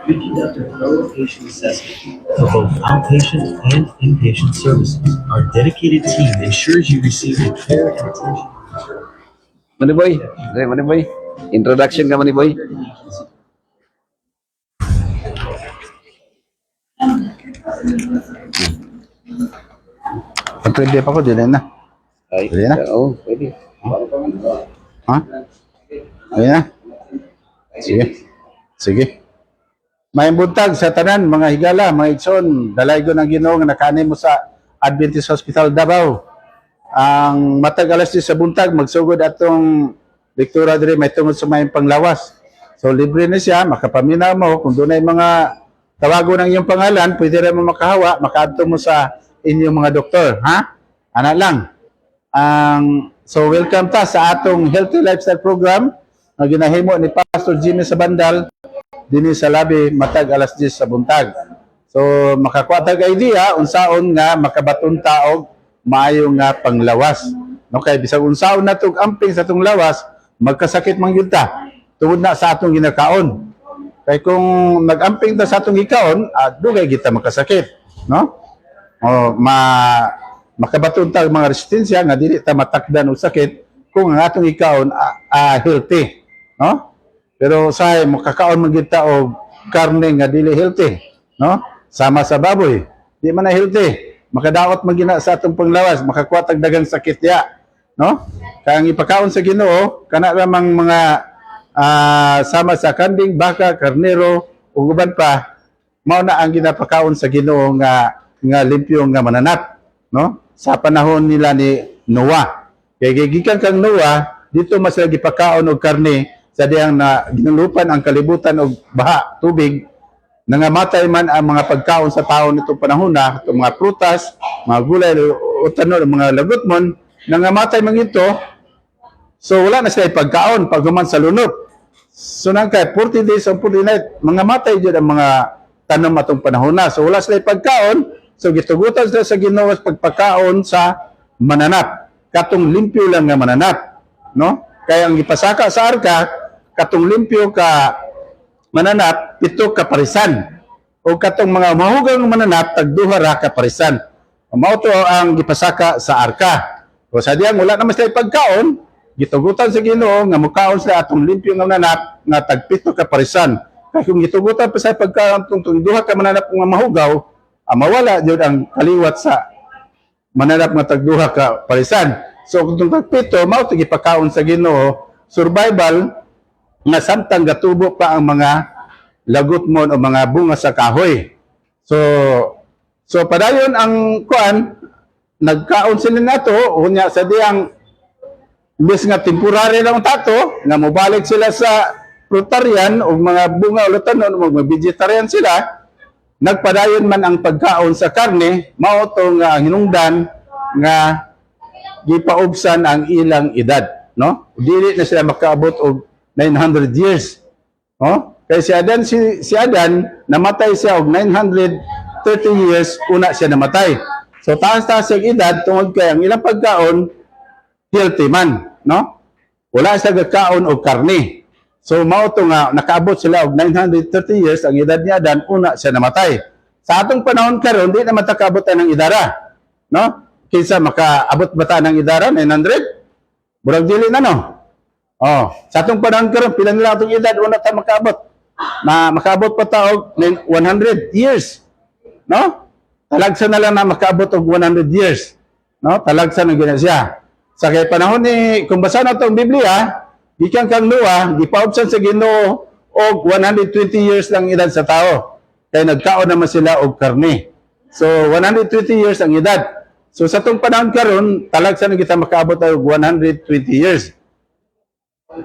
We conduct a thorough patient assessment for both outpatient and inpatient services. Our dedicated team ensures you receive the care and attention. Maniboy, Maniboy. Introduction ka, Maniboy. Pwede pa ko, dili na. Ay, Pwede na? Oo, pwede. Ha? Pwede na? Sige. Sige. May buntag sa tanan, mga higala, mga igsoon, dalay ko ng Ginoo nga nakaani mo sa Adventist Hospital Davao. Ang matag alas 10 sa buntag, magsugod atong Victoria dire may tungod sa may panglawas. So libre na siya, makapaminaw mo, kung doon ay mga tawago ng iyong pangalan, pwede rin mo makahawa, makaadto mo sa inyong mga doktor. Ha? Ana lang. So welcome ta sa atong Healthy Lifestyle Program na ginahimo ni Pastor Jimmy Sabandal dinhi sa labi matag alas 10 sa buntag. So makakuha tag idea unsaon nga makabaton taog maayo nga panglawas. No kay bisag unsaon natog amping sa atong lawas, magkasakit man gyud ta tungod na sa atong ginakaon. Kay kung nag-amping ta sa atong gikaon, dugay kita makasakit, no? O makabaton ta mga resistensya nga dili ta matakdan og sakit kung ang atong ikaon healthy, no? Pero say makakaon man gyud ta og karne nga dili healthy, no? Sama sa baboy, di man na healthy. Makadaot man gina sa atong panglawas, makakuha tag daghang sakit ya, no? Kaya ang ipakaon sa Ginoo kana lamang mga sama sa kanding, baka, karnero ug uban pa, mao na ang ginapakaon sa Ginoo nga limpyo nga mananap, no? Sa panahon nila ni Noah. Kaya gikan kang Noah, dito mas lagi pakaon og karne sa diyang na ginulupan ang kalibutan og baha, tubig, nangamatay man ang mga pagkaon sa tao nitong panahon na, itong mga prutas, mga gulay, utanon, mga lagutmon, nangamatay man ito. So wala na sila pagkaon pag human sa lunot. So nang kay 40 days and 40 nights, mga matay dyan ang mga tanom atong panahon na. So wala sila pagkaon, so gitugutan sila sa Ginoo sa pagpakaon sa mananap. Katong limpyo lang nga mananap, no? Kaya ang ipasaka sa arka, katong limpyo ka mananap, 7 ka parisan. O katong mga mahugang mananap, tagduha ra ka parisan. Mao to ang ipasaka sa arka. O sa diyang wala naman sila pagkaon, gitugutan sa Ginoo nga mukaon sila atong limpyo nga mananap nga tag 7 ka parisan. Kaya kung gitugutan pa sa pagkaon tong duha ka mananap nga mahugaw, mawala jud ang kaliwat sa mananap nga tagduha ka parisan. So kung tag 7 mao to gipakaon sa Ginoo, survival nga samtang gatubo pa ang mga lagutmon o mga bunga sa kahoy. So padayon ang kuan nagkaon sila nato unya sa diyang imbes nga temporary lang tato nga mobalik sila sa fruitarian o mga bunga o lutanon o mga vegetarian sila, nagpadayon man ang pagkaon sa karne, mao to nga hinungdan nga gipaubsan ang ilang edad, no? Dili na sila makaabot og 900 years, no? Kay si Adan namatay siya og 930 years una siya namatay. So taas-taas ang edad tungod kay ang ilang pagkaon healthy man, no? Wala siya gakaon og karne. So mao to nga nakaabot sila og 930 years ang edad niya dan una siya namatay. Sa atong panahon karon di na matakabotan ng idara, no? Kinsa makaabot ba ta ng idara 900? Murag dili na no. Oh, sa atong panahon karon pila nila atong edad una ta makaabot. Makaabot pa ta og 100 years. No? Talagsa na lang na makaabot og 100 years. No? Talagsa na gina siya. Sa kay panahon ni kung basa na tong Biblia, gikan kang Noah, gipaubsan sa Ginoo og 120 years lang edad sa tao. Kay nagkaon naman sila og karne. So 120 years ang edad. So sa itong panahon karon, talagsa na kita makaabot og 120 years.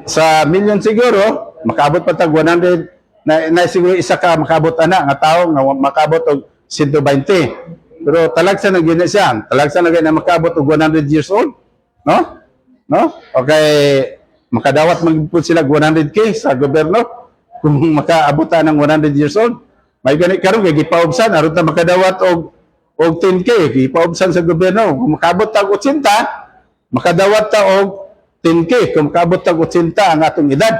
Sa milyon siguro, makaabot pa tag 100 na siguro isa ka makaabot ana nga tawo nga makaabot og 120. Pero talagsa na gina siya. Talagsa na gina makaabot og 100 years old, no? No? Okay, makadawat magpud sila 100k sa gobyerno kung makaabot ng 100 years old. May gani karon kay gipaubsan aron ta makadawat og 10k gipaubsan sa gobyerno. Kung makaabot tag 80, makadawat ta og 10k kung makaabot tag 80 ang atong edad,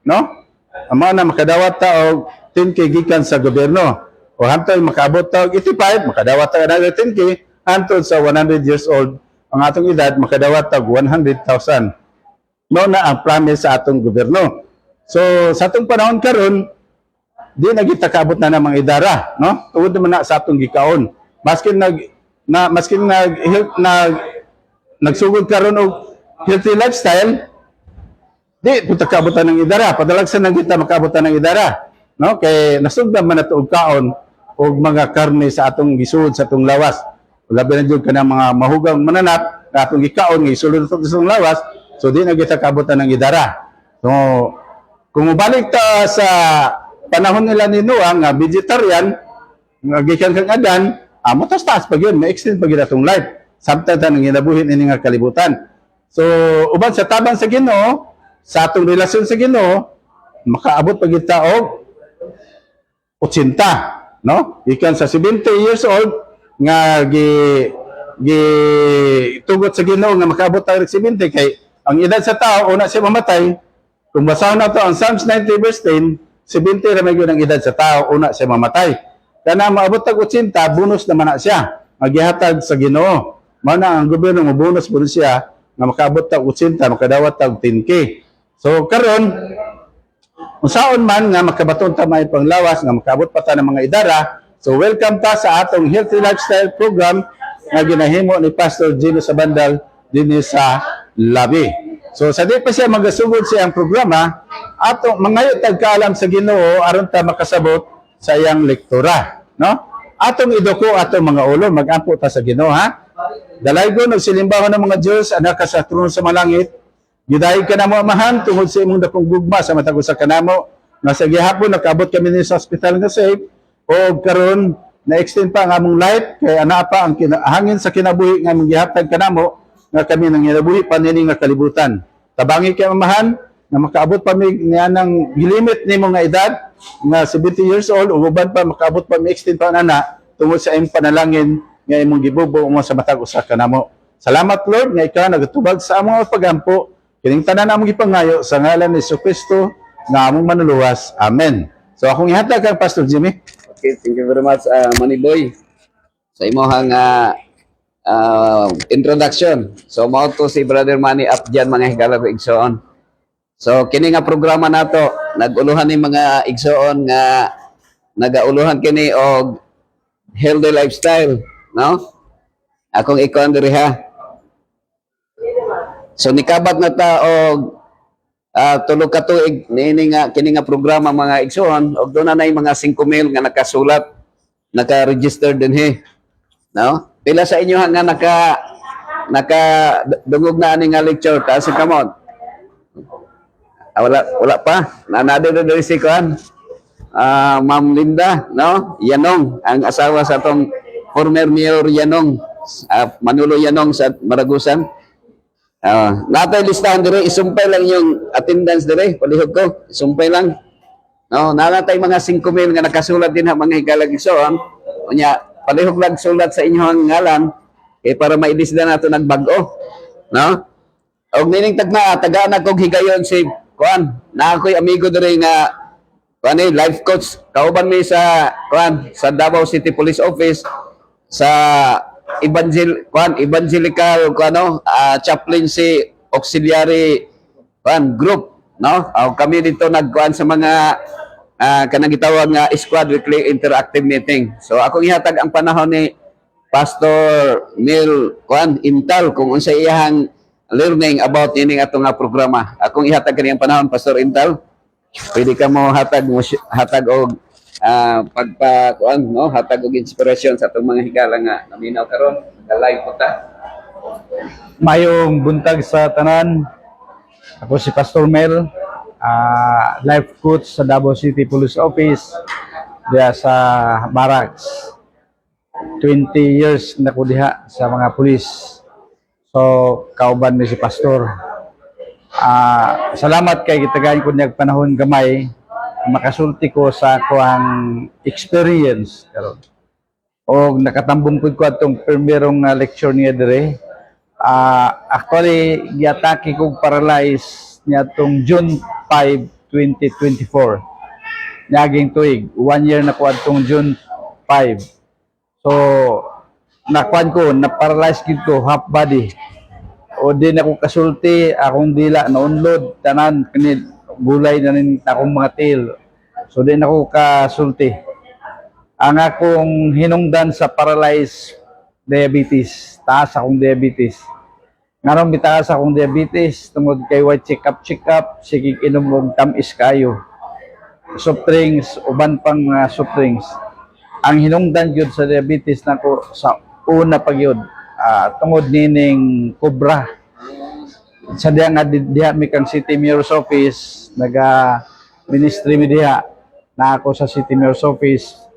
no? Amo na makadawat ta og 10k gikan sa gobyerno. O hantod makaabot ta og 85, makadawat ta og 10k hantod sa 100 years old ang atong edad makadawat tag 100,000. No na ang promise sa atong gobyerno. So sa atong panahon karon di na kita kaabot na ng mga idara, no? Tungod naman na sa atong gikaon. Maskin nagsugod karon og healthy lifestyle, di punta kaabotan ng idara. Padalagsan na kita makaabotan ng idara, no? Kay nasugdan man nato og kaon og mga karne sa atong gisuod sa atong lawas. Labi na jud kana mga mahugang mananap na atong gikaon nga isulod nato sa atong lawas, so di na kita kaabotan ng idara. So kung mabalik ta sa panahon nila ni Noah nga vegetarian, nga gikan kang Adan, matas taas pag yun, ma-extend pag yun atong life. Samtang tanong ginabuhin ini nga kalibutan. So, uban sa tabang sa Ginoo, sa atong relasyon sa Ginoo, makaabot pag kita og 80, no? Ikan sa 70 years old nga tugot sa Ginoo nga makaabot ta og 70 kay ang edad sa tao una siya mamatay. Kung basahon nato ang Psalms 90 verse 10, 70 ra may gyud ang edad sa tao una siya mamatay. Kana maabot tag 80, bonus naman na siya. Magihatag sa Ginoo. Mao na ang gobyerno mo bonus siya nga makaabot tag 80, makadawat tag 10k. So karon unsaon man nga makabaton ta may panglawas nga makaabot pa ta ng mga idara. So welcome ta sa atong healthy lifestyle program nga ginahimo ni Pastor Gino Sabandal dinhi sa Labi. So sa di pa siya magasugod siya ang programa, ato mangayo tag kaalam sa Ginoo aron ta makasabot sa iyang lektura, no? Atong iduko atong mga ulo, magampo ta sa Ginoo, ha? Dalaygon og silimbahan ng mga Dios anak ka sa trono sa malangit. Gidayeg ka namo amahan tungod sa imong dakong gugma sa matag usa kanamo. Nga sa gihapon nakaabot kami ni sa ospital nga safe o karon na-extend pa ang among life kay ana pa ang hangin sa kinabuhi nga among gihatag kanamo nga kami nang kinabuhi pa nini nga kalibutan. Tabangi kay amahan nga makaabot pa mi niya nang gilimit nimo nga edad nga 70 years old ug uban pa makaabot pa mi extend pa ana tungod sa imong panalangin nga imong gibubo mo sa matag usa kanamo. Salamat Lord nga ikaw nagatubag sa among pagampo. Kining tanan among gipangayo sa ngalan ni Jesucristo nga among manuluwas. Amen. So akong ihatag kang Pastor Jimmy. Okay, thank you very much, Manny Boy. Sa imong introduction. So mao to si Brother Manny up dyan mga higala ko igsoon. So kini nga programa nato naguluhan ni mga igsoon nga nagauluhan kini og healthy lifestyle, no? Akong ikaw diri ha. So nikabat na ta og tulo ka tuig niini nga kini nga programa mga igsoon og doon na mga 5,000 nga nakasulat, naka-register dinhi. No? Pila sa inyo nga naka dungog na ani nga lecture ta si kamot. Wala pa. Nanado diri si kuan. Ma'am Linda, no? Yanong ang asawa sa tong former mayor Yanong, Manolo Yanong sa Maragusan. Natay listahan dire, isumpay lang yung attendance dire, palihog ko, isumpay lang. No, nalatay mga 5,000 nga nakasulat din ha mga higalag igsoon. Unya, palihog lang sulat sa inyong ngalan para maidisda nato nagbago, no? Og nining tagaan ako higayon si kuan, na ako'y amigo dire nga kuan life coach, kauban mi sa kuan sa Davao City Police Office sa evangelical kuano chaplaincy auxiliary kuan group, no? Kami dito nagkuan sa mga kanang gitawag nga squad weekly interactive meeting. So akong ihatag ang panahon ni Pastor Neil kuan Intal kung unsa iyang learning about ining atong nga programa. Akong ihatag kani ang panahon Pastor Intal. Pwede ka mo hatag og pagpa kuan, no? Hatag og inspirasyon sa atong mga higala nga naminaw karon. Dalay po ta. Mayong buntag sa tanan. Ako si Pastor Mel, life coach sa Davao City Police Office diya sa Barracks. 20 years na ko diha sa mga pulis. So, kauban mi si Pastor. Salamat kay gitagayan ko niyag panahon gamay makasulti ko sa ako ang experience karon. O nakatambong pud ko atong primerong lecture niya dire. Actually giatake kog paralyzed niya tong June 5, 2024. Naging tuig 1 year na ko atong June 5. So nakuan ko na paralyzed gid ko half body. O di na ko kasulti akong dila na unload tanan kini bulay na rin akong mga tail. So di na ko kasulti. Ang akong hinungdan sa paralyzed diabetes, taas akong diabetes. Ngaron bitaas akong diabetes tungod kay wa check up, sige inom og tamis kayo. Soft drinks, uban pang mga soft drinks. Ang hinungdan gyud sa diabetes nako sa una pa gyud tungod nining Cobra. Sa diha nga diha mi kang City Mayor's Office, naga ministry mi diha na ako sa City Mayor's Office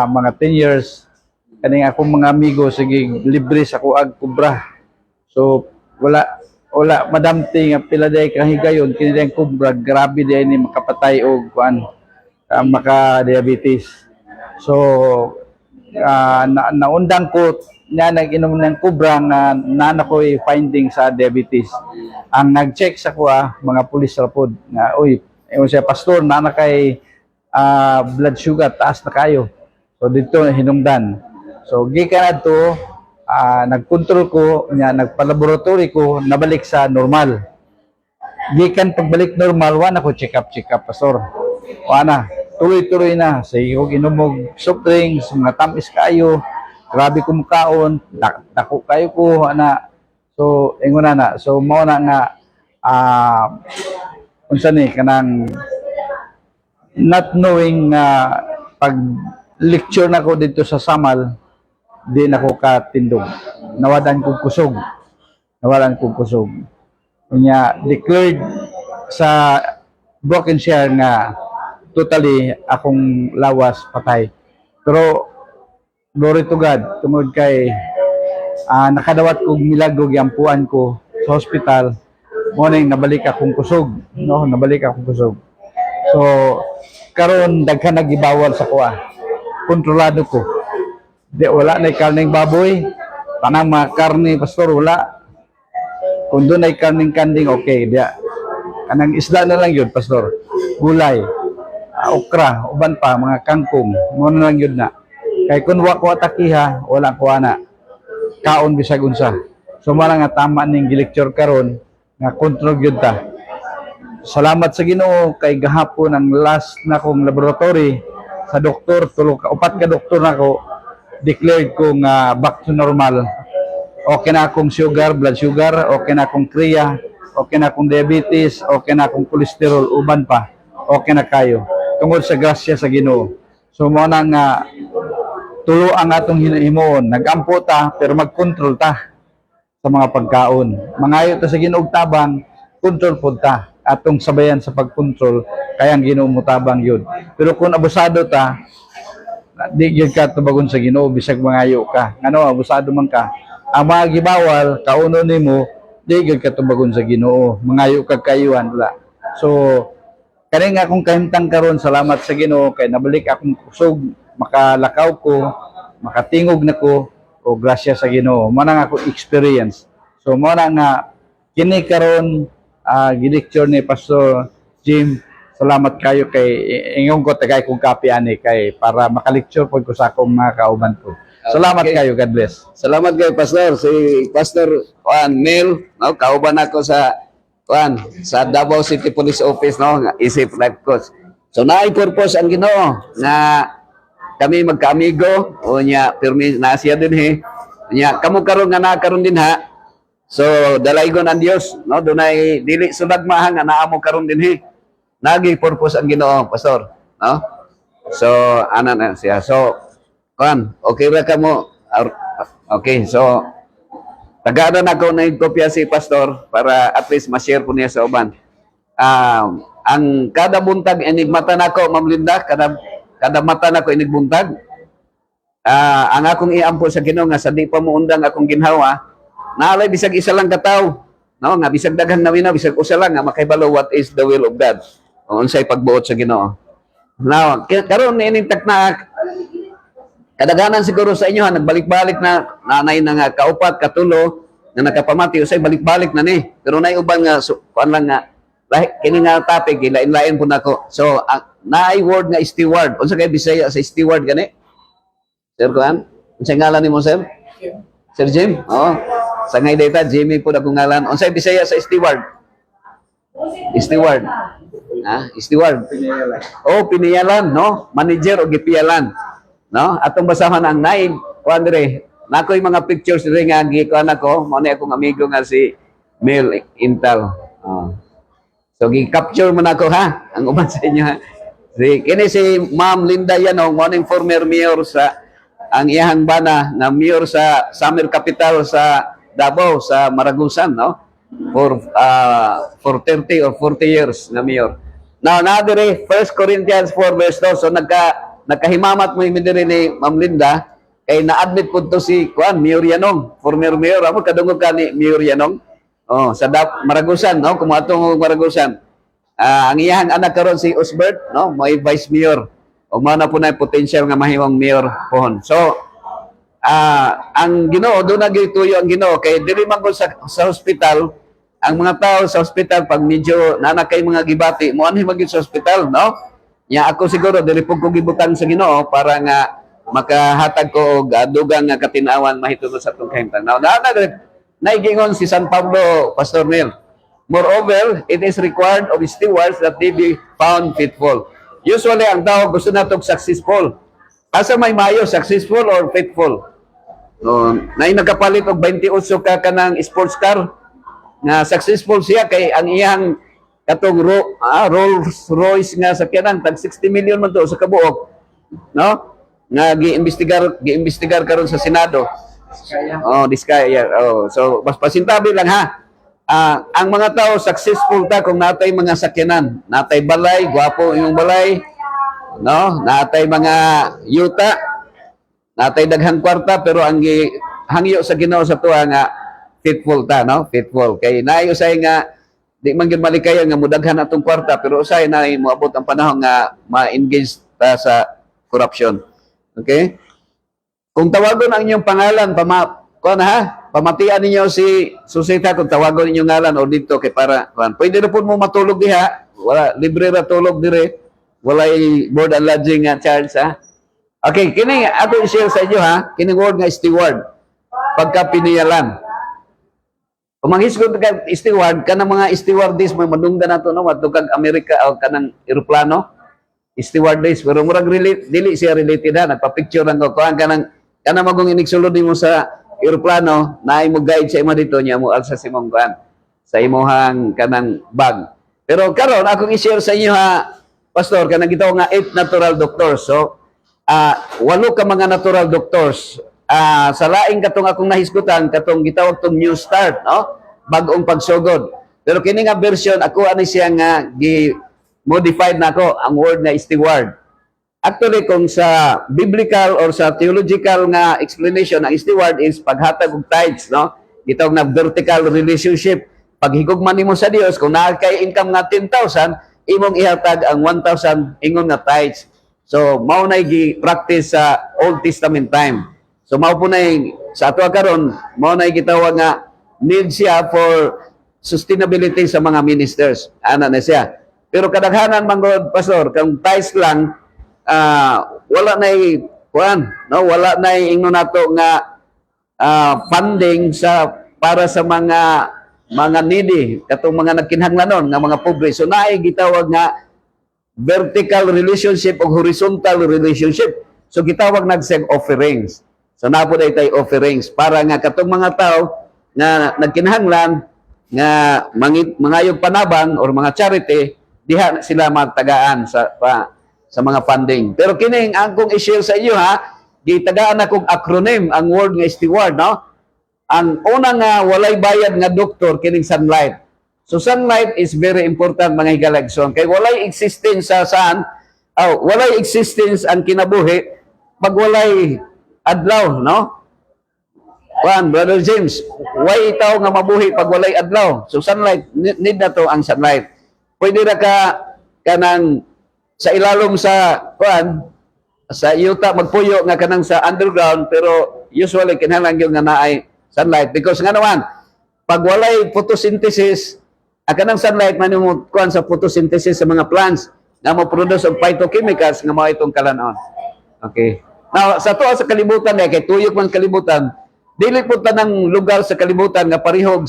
mga 10 years. Kaning akong mga amigo sige libre sa kuag Cobra. So wala madamti nga pila day kahigayon kini day Cobra, grabe day ni makapatay og kuan maka diabetes. So naundang ko niya nag-inom ng Cobra nga nana ko'y finding sa diabetes. Ang nag-check sa kuha mga pulis rapod nga oy siya pastor nana kay blood sugar taas na kayo. So dito hinungdan. So gikan adto nagkontrol ko nya nagpa-laboratory ko nabalik sa normal. Gikan pagbalik normal wa na ko check up pastor. Wa na tuloy-tuloy na sa iyo ginom soft drinks mga tamis kayo. Grabe ko mukaon, dako kayo ko ana. So ingon na. So mao na nga unsa ni kanang not knowing pag lecture na ko dito sa Samal, di na ko katindog. Nawadan kong kusog. Kanya declared sa broken share nga totally akong lawas patay. Pero glory to God, tungod kay nakadawat kong milagro giampuan ko sa hospital. Morning nabalik akong kusog, So karon daghan nagibawal sa kuha. Kontrolado ko. Di wala na karning baboy, tanang mga karne pastor wala. Kung doon ay karning kanding okay, dia. Kanang isda na lang yun pastor. Gulay, okra, uban pa mga kangkong, mo na lang yun na. Kay kun wa ko atakiha, wala ko ana. Kaon bisag unsa. So mara nga tama ning gilecture karon nga control gyud ta. Salamat sa Ginoo kay gahapon ang last na kong laboratory sa doktor, upat ka doktor nako declared ko nga back to normal. Okay na akong sugar, blood sugar, okay na akong kriya, okay na akong diabetes, okay na akong cholesterol, uban pa. Okay na kayo. Tungod sa grasya sa Ginoo. So mo na nga tulo ang atong hinahimuon. Nagampo ta pero mag-control ta sa mga pagkaon. Mangayo ta sa Ginoo tabang, control pud ta. Atong sabayan sa pag-control kayang Ginoo mo tabang yun. Pero kung abusado ta, di gyud ka tubagon sa Ginoo bisag mangayo ka. Ngano abusado man ka. Ang mga gibawal kauno nimo, di gyud ka tubagon sa Ginoo. Mangayo ka kayuan wala. So kani nga akong kahimtang karon, salamat sa Ginoo kay nabalik akong kusog, makalakaw ko, makatingog na ko o grasya sa Ginoo. Mo na nga ako experience. So mo na nga kini karon gilecture ni Pastor Jim. Salamat kayo kay ingon ko tagay kong copy ani kay para makalecture pod ko sa akong mga kauban ko. Salamat kayo, God bless. Salamat kayo pastor si Pastor Mel, no, kauban ako sa Davao City Police Office, no, isip life coach. So naay purpose ang Ginoo nga kami magkaamigo o nya pirmi na siya din nya kamo karon nga nakaron din ha. So dalaygon ang Dios, no, dunay dili sudagmahan nga naa mo karon din nagi purpose ang Ginoo pastor, no. So ana na siya. So okay ra kamo Okay, so tagadan ako na yung kopya si Pastor para at least ma-share ko niya sa uban. Ang kada buntag inigmata nako, Ma'am Linda, kada mata nako inigbuntag. Ang akong iampo sa Ginoo nga sa di pa mo undang akong ginhawa, naalay bisag isa lang kataw. No, nga bisag daghang nawina, bisag usa lang nga makahibalo what is the will of God. O unsay pagbuot sa Ginoo. Now, karon ining takna kadaghanan siguro sa inyo ha, nagbalik-balik na nanay na nga kaupat, katulo, na nakapamati, usay balik-balik na ni. Pero nay uban nga, kuan lang nga, kini nga topic, ilain-lain po nako. So, naay word nga steward. Unsa kay Bisaya sa steward gani? Sir Kuan? Unsay ngalan nimo, sir? Sir Jim? Oo. Sa ngay data, Jimmy po na kong ngalan. Unsay Bisaya sa steward? Steward. Steward. Oh, piniyalan, no? Manager o gipiyalan. No? Atong basahan ang naig, kuan dire. Nakoy mga pictures dire nga gikuan ako, mo ni akong amigo nga si Mel Intal. So gi-capture mo nako ha, ang uban sa inyo ha. Kini si Ma'am Linda Yanong, mo ning former mayor sa ang iyang bana na mayor sa Summer Capital sa Davao sa Maragusan, no? For 30 or 40 years na mayor. Now, na dire 1 Corinthians 4 verse 2. So nakahimamat mo yung dire ni Ma'am Linda kay na-admit po to si Kuan, Mayor Yanong, former mayor. Amo kadungog ka ni Mayor Yanong. Oh, sa Maragusan, no? Kumatong Maragusan. Ang iyang anak karon si Osbert, no? May vice mayor. O mao na po na potential nga mahimong mayor pohon. So, ang Ginoo do na gituyo ang Ginoo kay dili man ko sa hospital, ang mga tao sa hospital pag medyo nanakay mga gibati, mo anhi magid sa hospital, no? Nya ako siguro dili po ko gibutang sa Ginoo para nga makahatag ko og dugang nga katinawan mahitungod sa atong kahimtang. Now, naigingon si San Pablo, Pastor Neil. Moreover, it is required of stewards that they be found faithful. Usually, ang tao gusto natong successful. Asa may mayo, successful or faithful? Na nagkapalit og 28 ka kanang sports car, nga successful siya kay ang iyang katong Rolls Royce nga sakyanan tag 60 million man to sa kabuok, no? Nga giimbestigar karon sa Senado. Diskaya. So mas pasintabi lang ha. Ang mga tao successful ta kung natay mga sakyanan, natay balay, gwapo yung balay, no? Natay mga yuta, natay daghang kwarta, pero ang hangyo sa Ginoo sa tuwa nga faithful ta, no? Faithful kay naay usay nga di man gyud malikayan nga mudaghan atong kwarta, pero usay na moabot ang panahon nga ma-engage ta sa corruption. Okay? Kung tawagon ang inyong pangalan, pamatian ninyo si Susita kung tawagon ninyong ngalan o dito kay para pwede na po mo matulog diha, wala libre ra tulog dire, wala board and lodging charge ha. Okay, kini ako i-share sa inyo ha, kini word nga steward. Pagka piniyalan. Kung manghisgot ka steward, kanang mga stewardess may madunggan nato no, matugag Amerika o kanang eroplano. Stewardess, pero murag dili siya related ha, nagpa-picture lang ko kuan kanang magong inigsulod nimo sa eroplano na imo guide sa imo dito niya mo alsa sa imong kuan sa imong kanang bag. Pero karon akong i-share sa inyo ha, Pastor, kanang gitaw nga 8 natural doctors. So 8 ka mga natural doctors. Sa laing katong akong nahisgutan katong gitawag tong New Start, no? Bag-ong pagsugod. Pero kini nga version ako ani siya nga modified na ako ang word na steward. Actually, kung sa biblical or sa theological nga explanation, ang steward is paghatag og tithes, no? Gitawag na vertical relationship. Paghigugman nimo sa Dios, kung naa kay income nga 10,000, imong ihatag ang 1,000 ingon nga tithes. So, mao nay gi-practice sa Old Testament time. So, mao po nay sa ato karon, mao nay gitawag nga need siya for sustainability sa mga ministers. Ana na siya. Pero kadaghanan man God, Pastor, kung tithes lang, wala nay kuan, no? Wala nay ingno nato nga funding para sa mga needy, katong mga nagkinahanglanon nga mga pobre. So naay gitawag nga vertical relationship o horizontal relationship. So gitawag nagseg offerings. So napo day tay offerings para nga katong mga tao nga nagkinahanglan nga mangayog panabang or mga charity, diha sila magtagaan sa mga funding. Pero kining ang kong i-share sa inyo ha, gitagaan na kog acronym ang word nga steward, no? Ang una nga walay bayad nga doktor kining sunlight. So sunlight is very important mga higalagson. Kay walay existence sa sun, walay existence ang kinabuhi pag walay adlaw, no? Juan, Brother James, why itaw nga mabuhi pag walay adlaw? So sunlight, need na to ang sunlight. Pwede na ka kanang sa ilalom sa Juan, sa yuta magpuyo nga kanang sa underground, pero usually kinahanglan gyud nga naay sunlight because nga naman pag walay photosynthesis, kanang sunlight man mo kuan sa photosynthesis sa mga plants nga mo produce og phytochemicals nga mao itong kalanon. Okay. Now sa tuwa sa kalibutan kay tuyok man kalibutan, dili po tanang lugar sa kalibutan nga parihog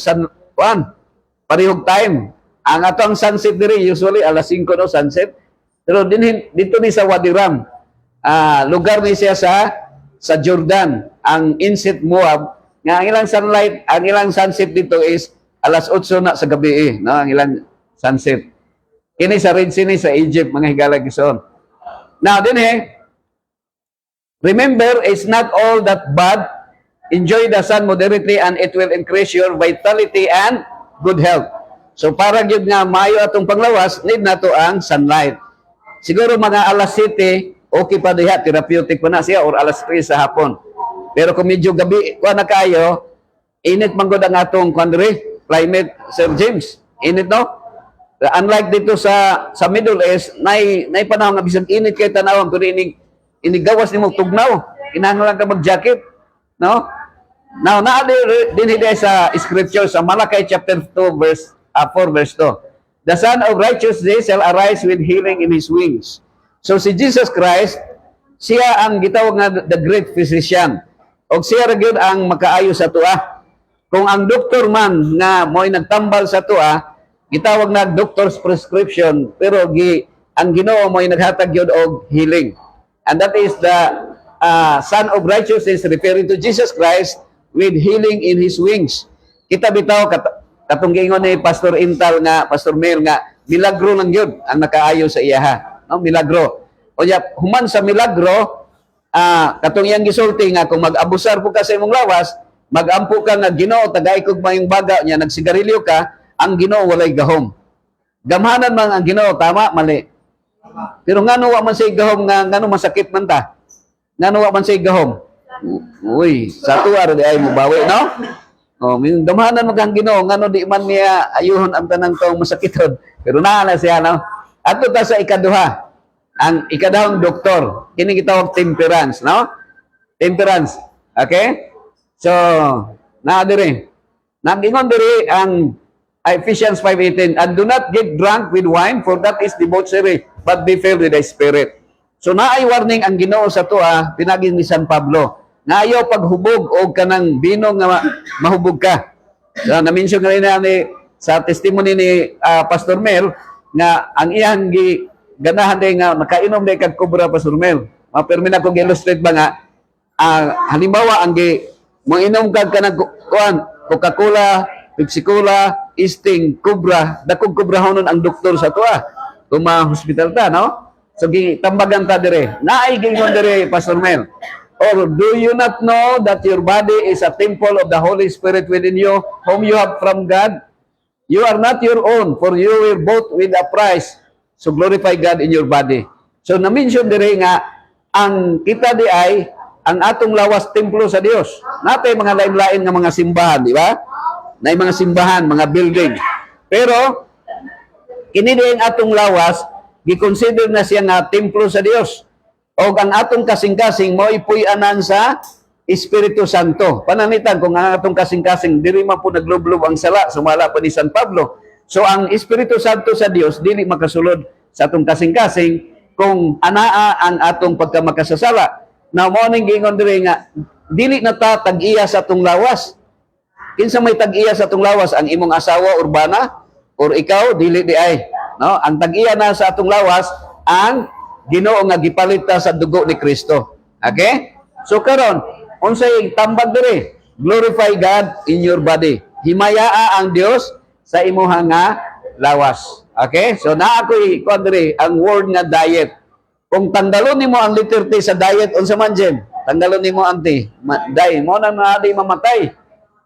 parihog time. Ang atong sunset diri usually alas 5 no sunset. Pero dito ni sa Wadi Ram, lugar ni siya sa Jordan, ang Inset Moab, nga ang ilang sunlight, ang ilang sunset dito is alas 8 na sa gabi no, ang ilang sunset. Kini sa Red Sea ni sa Egypt mga higala gison. Now remember, it's not all that bad. Enjoy the sun moderately and it will increase your vitality and good health. So para gyud nga maayo atong panglawas, need na to ang sunlight. Siguro mga alas 7, okay pa diha, therapeutic pa na siya, or alas 3 sa hapon. Pero kung medyo gabi, na kayo, init man gud ang atong climate, Sir James. Init no? Unlike dito sa Middle East, nay panahon nga bisan init kay tanawon, pero inigawas nimo tugnaw. Kinahanglan ka mag-jacket, no? Now, din sa scripture sa Malachi chapter 2 verse 4 verse 2. The Son of Righteousness shall arise with healing in His wings. So si Jesus Christ, siya ang gitawag nga the great physician. O siya ra gyud ang makaayo sa tua. Kung ang doktor man nga mo'y nagtambal sa tua, gitawag na doctor's prescription, pero ang Ginoo mo'y naghatag gyud og healing. And that is the Son of Righteousness referring to Jesus Christ with healing in His wings. Kita bitaw katong giingon ni Pastor Intal nga, Pastor Mel nga, milagro lang yun ang nakaayo sa iyaha. No? Milagro. O ya, human sa milagro, katong iyang gisulti nga, kung mag-abusar po ka sa imong lawas, mag-ampo ka nga Ginoo, tagay kog mayong baga niya, nagsigarilyo ka, ang Ginoo walay gahom. Gamhanan man ang Ginoo, tama, mali. Pero ngano wa man say gahom nga ngano masakit man ta? Ngano wa man say gahom? Uy, sa tuwa di ay mubawi, no? Yung damhanan mo kang Ginoo, ngano di man niya ayuhon ang tanang taong masakiton. Pero naala siya, no? Ato ta sa ikaduha. Ang ikadahong doktor, kini gitawag temperance, no? Temperance. Okay? So, diri. Nag-ingon diri ang Ephesians 5:18, and do not get drunk with wine, for that is debauchery, but be filled with the Spirit. So, naay warning ang Ginoo sa tuwa, pinagin ni San Pablo, nga ayaw paghubog o kanang bino nga mahubog ka. So, na-mention nga rin sa testimony ni Pastor Mel nga ang iyang ganahan din nga nakainom din kag kubra, Pastor Mel. Mapermi na kong illustrate ba nga, halimbawa ang manginom kag kanang Coca-Cola, Pepsi-Cola, Sting, kubra, dakog kubra honon ang doktor sa tuwa. Kung ma-hospital ta, no? So, tambagan ta dire. Naay gingon dire, Pastor Mel. Or do you not know that your body is a temple of the Holy Spirit within you, whom you have from God? You are not your own, for you were bought with a price. So glorify God in your body. So na-mention dire nga, ang kita di ay, ang atong lawas templo sa Dios. Natay mga lain-lain nga mga simbahan, di ba? Na mga simbahan, mga building. Pero, kini din atong lawas, gi-consider na siya nga templo sa Dios. O ang atong kasing-kasing mo ipuy-anan sa Espiritu Santo. Pananitan kung ang atong kasing-kasing dili man po naglublob ang sala, sumala pa ni San Pablo. So ang Espiritu Santo sa Dios dili makasulod sa atong kasing-kasing kung anaa ang atong pagkamakasasala. Now mo ning gingon diri nga dili na ta tag-iya sa atong lawas. Kinsa may tag-iya sa atong lawas, ang imong asawa urbana or ikaw dili di ay, no? Ang tag-iya na sa atong lawas ang Ginoo nga gipalit ta sa dugo ni Kristo. Okay? So karon, unsay tambag diri? Glorify God in your body. Himayaa ang Dios sa imuha nga lawas. Okay? So naa ko'y kuan diri ang word nga diet. Kung tandalon nimo ang letter T sa diet unsa man jen? tanggalon nimo anti, day mo na di mamatay.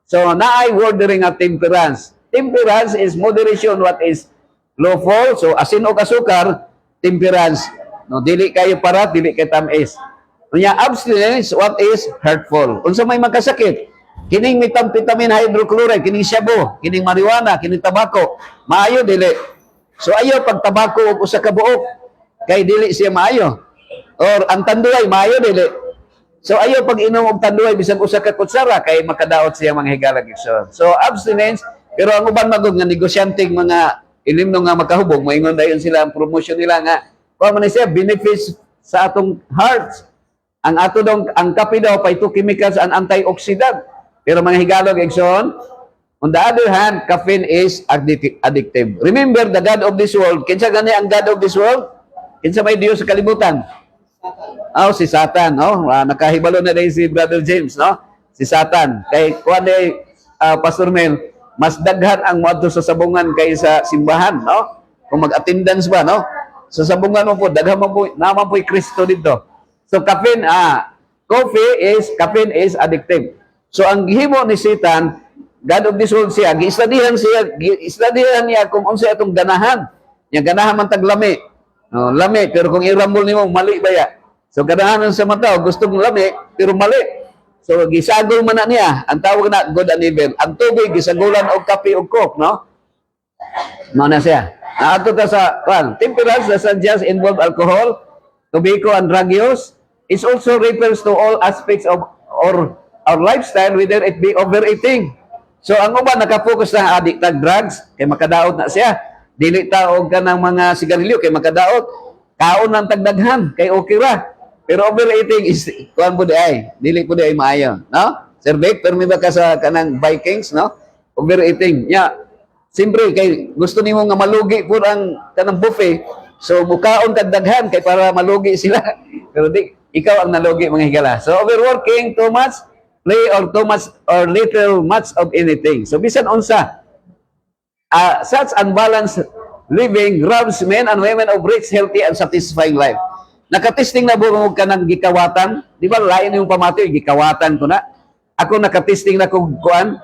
So naay word diri nga temperance. Temperance is moderation what is lawful. So asin o asukar, temperance. No, dili kayo para, dili kay tamis. Unya abstinence what is hurtful. Unsa may magkasakit? Kining methamphetamine hydrochloride, kining shabu, kining marijuana, kining tabako, maayo dili. So ayo pag tabako og usa ka buok kay dili siya maayo. Or ang tanduay maayo dili. So ayo pag inom og tanduay bisan usa ka kutsara kay makadaot siya mga higala gigsoon. So abstinence pero ang uban magog nga negosyanteng mga ilimno nga makahubog moingon dayon sila ang promotion nila nga kuha man siya benefits sa atong hearts. Ang ato dong ang kape daw phytochemicals and antioxidant. Pero mga higalog igsoon, on the other hand, caffeine is addictive. Remember the God of this world. Kinsa gani ang God of this world? Kinsa may Dios sa kalibutan? Oh, si Satan, no? Nakahibalo na din si Brother James, no? Si Satan. Kay kuan Pastor Mel, mas daghan ang moadto sa sabungan kaysa simbahan, no? Kung mag-attendance ba, no? Sa sabungan mo po, daghan mo po, naman po Kristo dito. So caffeine is addictive. So ang gihimo ni Satan, God of this world siya, giistadihan niya kung unsa atong ganahan. Yang ganahan man tag lami. No, lami pero kung irambol nimo mali ba ya? So ganahan sa mata gusto mong lami pero mali. So gisagol man na niya, ang tawag na good and evil. Ang tubig gisagulan og kape og coke, no? Mao na siya. Ato ta sa temperance doesn't just involve alcohol, tobacco and drug use. It also refers to all aspects of our lifestyle, whether it be overeating. So ang uban nakapokus na addict tag drugs kay makadaot na siya. Dili ta og kanang mga sigarilyo kay makadaot. Kaon ng tagdaghan kay okay ra. Pero overeating is kuan pud ay dili pud ay maayo, no? Sir Vic, permi ba ka sa kanang Vikings, no? Overeating. Ya. Siyempre kay gusto nimo nga malugi pud ang kanang buffet. So mukaon tagdaghan kay para malugi sila. Pero di ikaw ang nalugi mga higala. So overworking, too much play or too much or little much of anything. So bisan unsa such unbalanced living robs men and women of rich, healthy and satisfying life. Nakatesting na buong ka ng gikawatan. Di ba lain yung pamati, gikawatan ko na. Ako nakatesting na kung kuan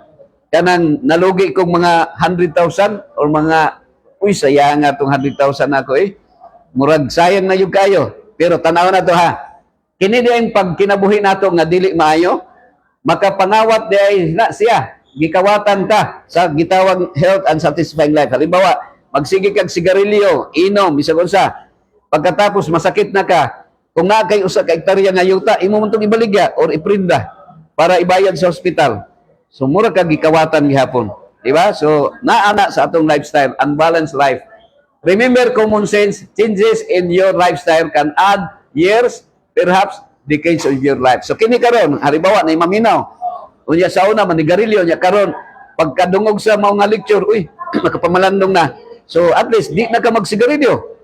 kanang nalugi kong mga 100,000 or mga sayang nga tong 100,000 ako murag sayang na yung kayo. Pero tanaw na to ha. Kini di ang pagkinabuhi nato nga dili maayo, makapangawat di na siya. Gikawatan ta sa gitawag health and satisfying life. Halimbawa, magsige kag sigarilyo, inom, bisag unsa. Pagkatapos masakit na ka, kung na kay usa ka hektarya nga yuta, imo man tong ibaligya or iprinda para ibayad sa ospital. So mura kag gikawatan gihapon, di ba? So naana sa atong lifestyle, unbalanced life. Remember, common sense changes in your lifestyle can add years, perhaps decades of your life. So kini karon, halimbawa na maminaw. Unya sa una manigarilyo nya karon pagkadungog sa mao nga lecture, makapamalandong na. So at least di na ka magsigarilyo.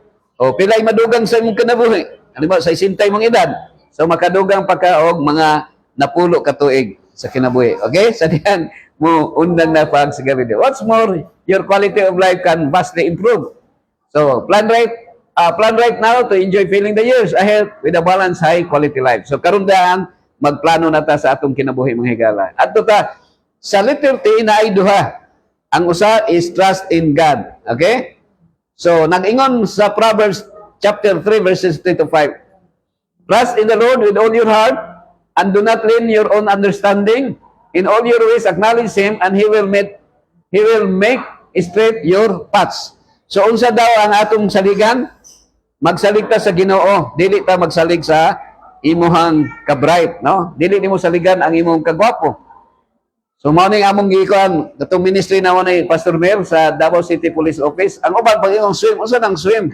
O pilay madugang sa imong kinabuhi. Halimbawa sa 60 mong edad. So makadugang pa ka og mga napulo ka tuig sa kinabuhi. Okay? Sa diyan mo undang na pagsigarilyo. What's more, your quality of life can vastly improve. So plan right now to enjoy feeling the years ahead with a balanced high quality life. So karon daan magplano na ta sa atong kinabuhi mga higala. Adto ta sa letter T na ay duha. Ang usa is trust in God. Okay? So nag-ingon sa Proverbs chapter 3 verses 3 to 5. Trust in the Lord with all your heart and do not lean your own understanding. In all your ways acknowledge him and he will make straight your paths. So unsa daw ang atong saligan? Magsalig ta sa Ginoo, dili ta magsalig sa imuhang ka-bright, no? Dili nimo saligan ang imong kagwapo. So mao ning among gikuan katong ministry na mo ni Pastor Mer sa Davao City Police Office. Ang uban pag imong swim, unsa nang swim?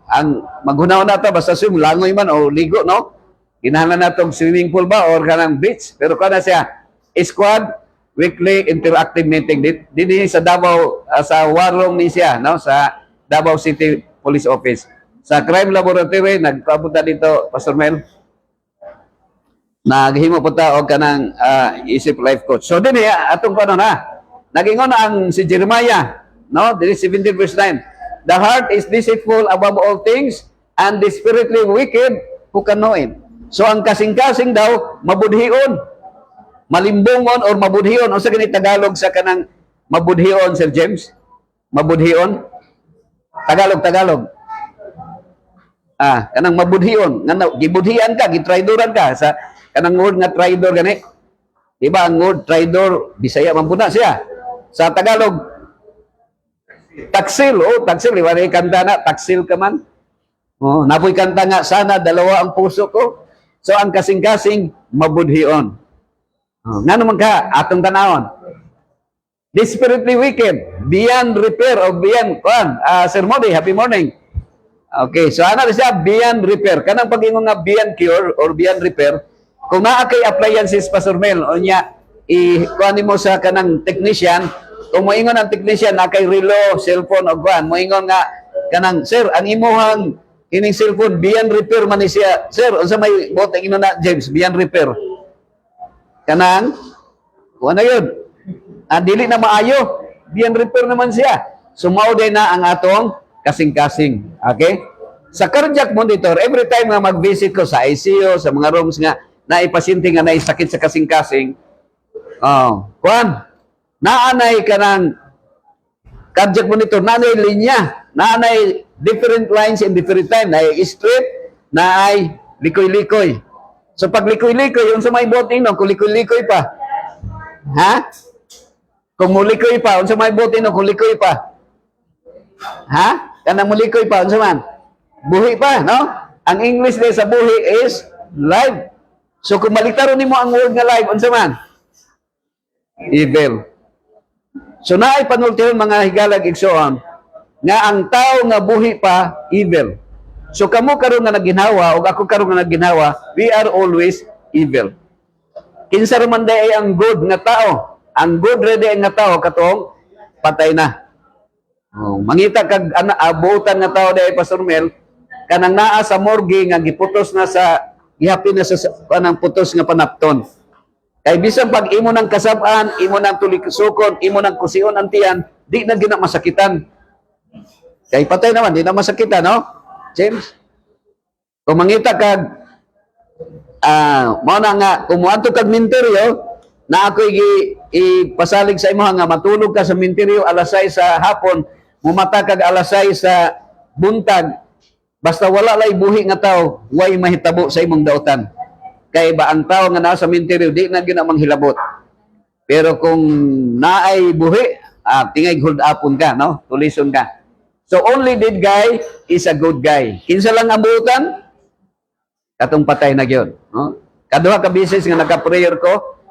Ang maghunaw na ta basta swim langoy man o ligo, no? Kinahanglan natong swimming pool ba or kanang beach, pero kana siya squad weekly interactive meeting dinhi sa Davao sa Warong ni siya, no? Sa Davao City Police Office. Sa crime laboratory nagpapunta dito Pastor Mel. Naghimo po ta og kanang isip life coach. So dinhi atong kuno na. Nagingon ang si Jeremiah, no? Dili 17 verse 9. The heart is deceitful above all things and desperately wicked, who can know it? So ang kasing-kasing daw mabudhion, malimbungon or mabudhion. Unsa gani Tagalog sa kanang mabudhion, Sir James? Mabudhion? Tagalog. Kanang mabudhion, nga gibudhian ka, gitraidoran ka sa kanang word nga traidor gani. Di ba ang word traidor Bisaya man pud na siya. Sa Tagalog taksil, taksil, di ba kanta na taksil ka man. Napoy kanta nga sana dalawa ang puso ko. So ang kasing-kasing mabudhion. Nga naman ka atong tanawon. Desperately wicked, beyond repair or beyond Sir Modi, happy morning. Okay, so ana siya beyond repair. Kanang pag-ingon nga beyond cure or beyond repair, kung naa kay appliances Pastor Mel, o niya kuan mo sa kanang technician, kung moingon ang technician na kay relo, cellphone o kuan, moingon nga kanang sir, ang imuhang ining cellphone beyond repair man ni siya. Sir, unsa may bote ino na James beyond repair? Kanang ano yun? Dili na maayo. Beyond repair naman siya. So mao din na ang atong kasing-kasing. Okay? Sa cardiac monitor, every time nga mag-visit ko sa ICU, sa mga rooms nga na ipasyente nga naisakit sa kasing-kasing, naanay ka ng cardiac monitor, naanay linya, naanay different lines in different time, naay straight, naay likoy-likoy. So pag likoy-likoy, yung sa may boting no, kung likoy-likoy pa, kung mulikoy pa, unsa may bote no kung likoy pa? Kanang mulikoy pa, unsa man? Buhi pa, no? Ang English din sa buhi is live. So kung maliktaron nimo ang word nga live, unsa man? Evil. So naay panultihon mga higalag igsoon nga ang tao nga buhi pa evil. So kamo karon nga naginhawa o ako karon nga naginhawa, we are always evil. Kinsa man day ang good nga tao? Ang good ready nga tao katong patay na. Mangita kag abutan nga tao day Pastor Mel kanang naa sa morgue nga giputos na sa gihapin na sa kanang putos nga panapton. Kay bisan pag imo nang kasab-an, imo nang tuliksukon, imo nang kusion ang tiyan, di na gina masakitan. Kay patay naman, di na masakitan, no? James? Kung mangita kag mao na nga kung moadto kag minteryo na ako'y ipasalig sa imo nga matulog ka sa minteryo alas 6 sa hapon, mumata kag alas 6 sa buntag, basta wala lay buhi nga tao, way mahitabo sa imong daotan. Kay ba ang tao nga nasa minteryo di na gina manghilabot. Pero kung naay buhi, tingay hold upon ka, no? Tulison ka. So only dead guy is a good guy. Kinsa lang abutan, katong patay na gyud, no? Kaduha ka beses nga naka-prayer ko,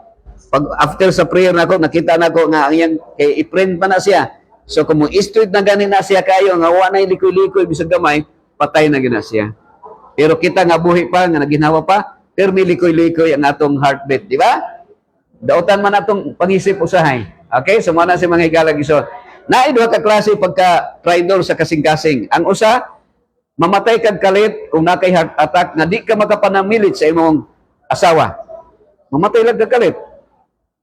pag after sa prayer nako nakita nako nga ang iyang kay i-friend pa na siya. So kung street na gani na siya kayo nga wa nay likoy-likoy bisag gamay, patay na gina siya. Pero kita nga buhi pa nga naginhawa pa, pero may likoy-likoy ang atong heartbeat, di ba? Dautan man atong pangisip usahay. Okay? So muna si mga higalag iso. Naay duha ka klase pagka traidor sa kasing-kasing. Ang usa, mamatay kag kalit kung nakay heart attack nga di ka makapanamilit sa imong asawa. Mamatay lang kag kalit.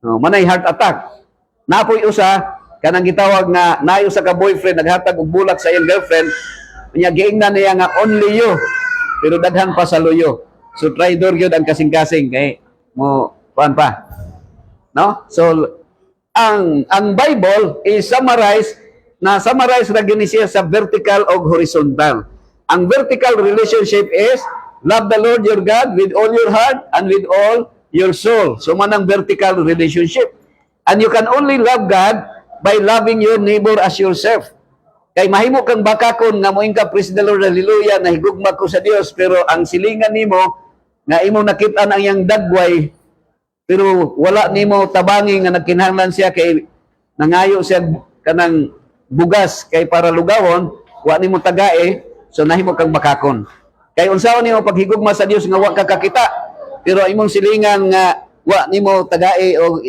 Manay heart attack. Napoy usa kanang gitawag nga nayo sa ka boyfriend naghatag og bulak sa iyang girlfriend, nya giingnan niya nga only you pero daghan pa sa luyo. So traidor gyud ang kasing-kasing kay mo kuan pa. No? So ang Bible is summarize ra gyud siya sa vertical o horizontal. Ang vertical relationship is love the Lord your God with all your heart and with all your soul. So man ang vertical relationship. And you can only love God by loving your neighbor as yourself. Kay mahimo kang bakakon nga moing ka praise the Lord, hallelujah, nahigugma ko sa Dios, pero ang silingan nimo nga imo nakita ang iyang dagway, pero wala nimo tabangi nga nagkinahanglan siya kay nangayo siya kanang bugas kay para lugawon, wa nimo tagae, so nahimo kang bakakon. Kay unsaon nimo paghigugma sa Dios nga wa ka kakita, pero imong silingan nga wa nimo tagae o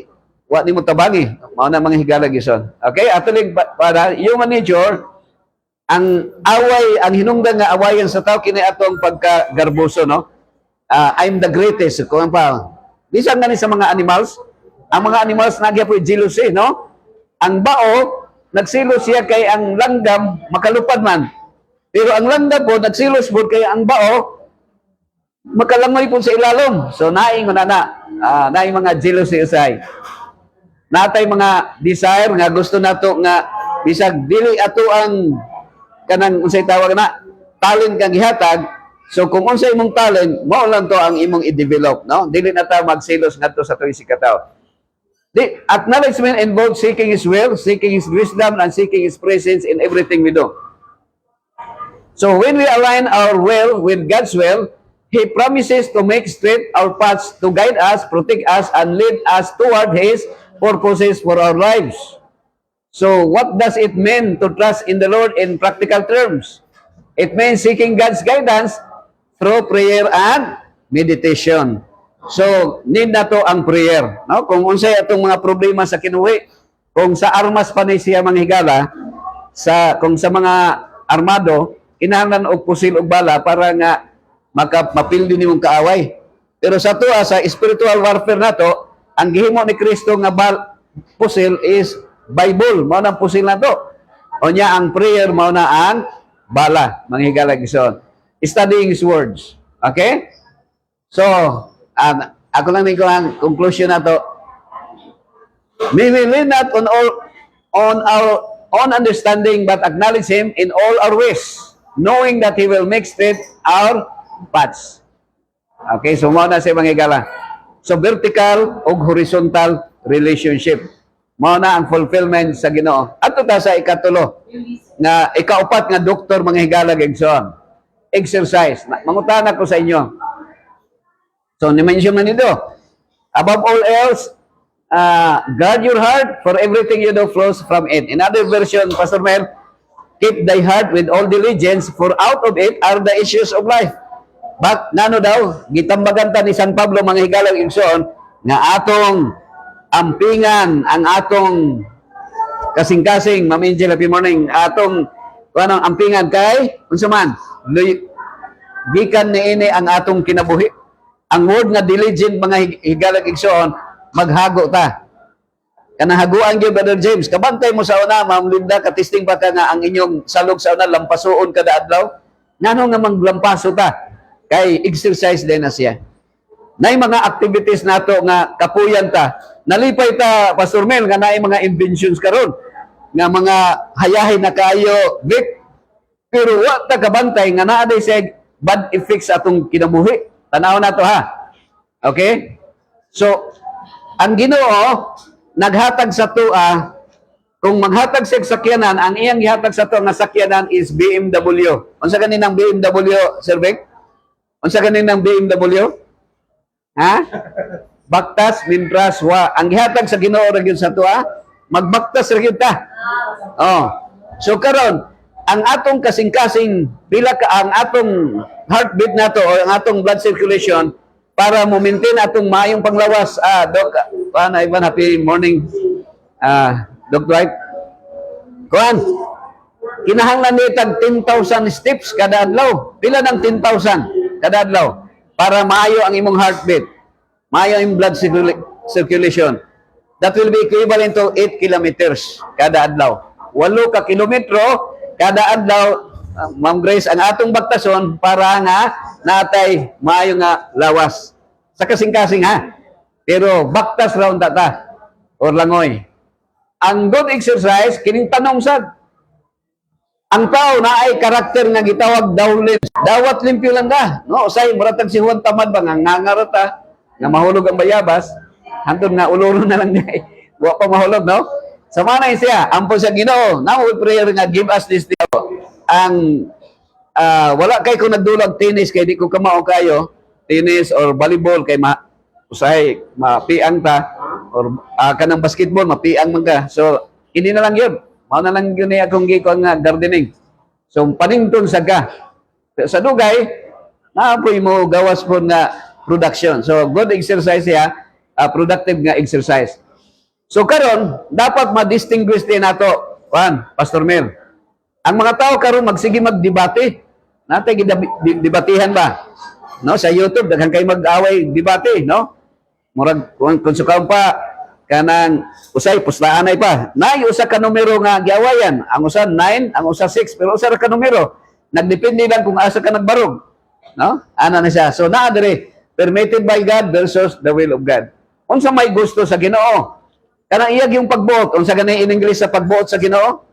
wa nimo tabangi, mao na mga higalag ison. Okay, atulig para human nature, ang away, ang hinungdan nga awayan sa tao kini atong pagkagarboso, no? I'm the greatest. Kung pa, bisan nga ni sa mga animals, ang mga animals nagyapoy jealousy, no? Ang bao, nagsilos siya kay ang langgam makalupad man. Pero ang langgam po, nagsilos po kay ang bao makalangoy po sa ilalom. So naing naing mga jealousy usay. Natay mga desire nga gusto nato nga bisag dili ato ang kanang unsay tawag na talent kang gihatag. So kung unsay imong talent, mao lang to ang imong i-develop, no? Dili na ta magsilos ngadto sa tuig sikataw. The acknowledgement involves seeking His will, seeking His wisdom, and seeking His presence in everything we do. So when we align our will with God's will, He promises to make straight our paths, to guide us, protect us, and lead us toward His purposes for our lives. So what does it mean to trust in the Lord in practical terms? It means seeking God's guidance through prayer and meditation. So, need na to ang prayer. No? Kung unsay atong mga problema sa kinuwi, kung sa armas pa ni siya manghigala, kung sa mga armado, kinahanglan og pusil og bala para nga mapildi nimong kaaway. Pero sa tuwa, sa spiritual warfare nato, ang gihimo ni Kristo nga pusil is Bible. Mao na pusil na to. O niya, ang prayer, mao na ang bala. Manghigala gison. Studying His words. Okay? So, ako lang nito ang conclusion na to. May we lean not on our own understanding, but acknowledge Him in all our ways, knowing that He will make straight our paths. Okay, so mao na sa manghigala. So vertical o horizontal relationship. Mao na ang fulfillment sa Ginoo. Adto ta sa ikatulo nga ikaupat nga doktor manghigala gigson. Exercise. Mangutana ko sa inyo. So ni-mention man nito. Above all else, guard your heart, for everything you do flows from it. In other version, Pastor Mel, keep thy heart with all diligence, for out of it are the issues of life. But nano daw, gitambagan ta ni San Pablo mga higalang igsoon nga atong ampingan ang atong kasing-kasing, Ma'am Angel, happy morning, atong ampingan kay unsa man gikan niini ang atong kinabuhi. Ang word nga diligent mga higalang igsoon, maghago ta. Kanang haguan gyud Brother James, kabantay mo sa una, Ma'am Linda, katisting pa ka nga ang inyong salog sa una lampasoon kada adlaw. Ngano nga manglampaso ta? Kay exercise din na siya. Nay mga activities nato nga kapuyan ta. Nalipay ta, Pastor Mel, nga naay mga inventions karon nga mga hayahay na kayo, Vic. Pero wa ta kabantay nga naa day siya bad effects atong kinabuhi. Tanaw na to ha. Okay? So, ang Ginoo naghatag sa tua, kung maghatag sa sakyanan, ang iyang gihatag sa to nga sakyanan is BMW. Unsa kaninang BMW, Sir Vic? Unsa kaninang BMW? Ha? Baktas mintras wa. Ang gihatag sa Ginoo ra gyud sa tua, magbaktas ra gyud ta. Oh. So karon, ang atong kasing-kasing ang atong heartbeat nato o ang atong blood circulation para mo maintain atong maayong panglawas. Doc, paano Ivan, happy morning. Doc Dwight. Kuan, kinahanglan ni tag 10,000 steps kada adlaw. Pila ng 10,000 kada adlaw para maayo ang imong heartbeat. Maayo ang blood circulation. That will be equivalent to 8 kilometers kada adlaw. 8 ka kilometro kada adlaw, Ma'am Grace, ang atong baktason para nga natay maayo nga lawas. Sa kasing-kasing ha. Pero baktas round tata or langoy. Ang good exercise, kining tanong sad. Ang tao na ay karakter nga gitawag dawlet. Dawat limpyo lang ka. No, say muratag si Juan Tamad ba nga ngangarata nga mahulog ang bayabas. Hantod nga ulo na lang niya. Wa pa mahulog, no? Sama na siya, ampo sa Ginoo. Now we pray nga give us this day. Ang wala kay ko nagdulag tennis kay di ko kamao kayo, tennis or volleyball kay usahay mapiang ta or kanang basketball mapiang man ka. So hindi na lang yun. Mao na lang yun akong giko nga gardening. So panington sa ka. Sa dugay naapoy mo gawas po nga production. So good exercise siya, productive nga exercise. So karon dapat ma-distinguish din nato, Pastor Mel. Ang mga tao karon magsige magdebate. Natay gidebatihan ba? No, sa YouTube daghan kay mag-away debate, no? Murag kung sukaw pa kanang usay pustaanay pa. Nay usa ka numero nga giawayan. Ang usa 9, ang usa 6, pero usa ra ka numero. Nagdepende lang kung asa ka nagbarog. No? Ana na siya. So naa diri permitted by God versus the will of God. Unsa may gusto sa Ginoo? Kanang iyag yung pagbuot. Unsa gani in English sa pagbuot sa Ginoo?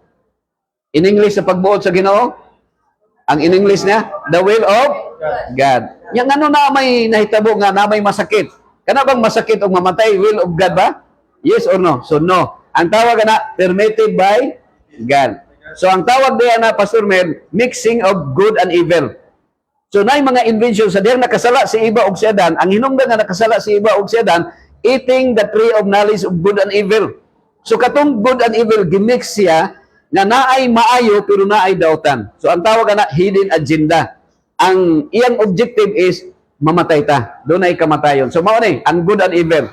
In English sa pagbuot sa Ginoo? Ang in English niya, the will of God. Yang ano na may nahitabo nga na may masakit. Kana bang masakit o mamatay will of God ba? Yes or no? So no. Ang tawag na permitted by God. So ang tawag diyan na Pastor Mel, mixing of good and evil. So na mga invention sa diyang nakasala si Iba og si Adan, ang hinungdan nga nakasala si Iba og si Adan, eating the tree of knowledge of good and evil. So katong good and evil gimix siya na naay maayo pero naay dautan. So ang tawag na hidden agenda. Ang iyang objective is mamatay ta. Doon ay kamatayon. So mao ni ang good and evil.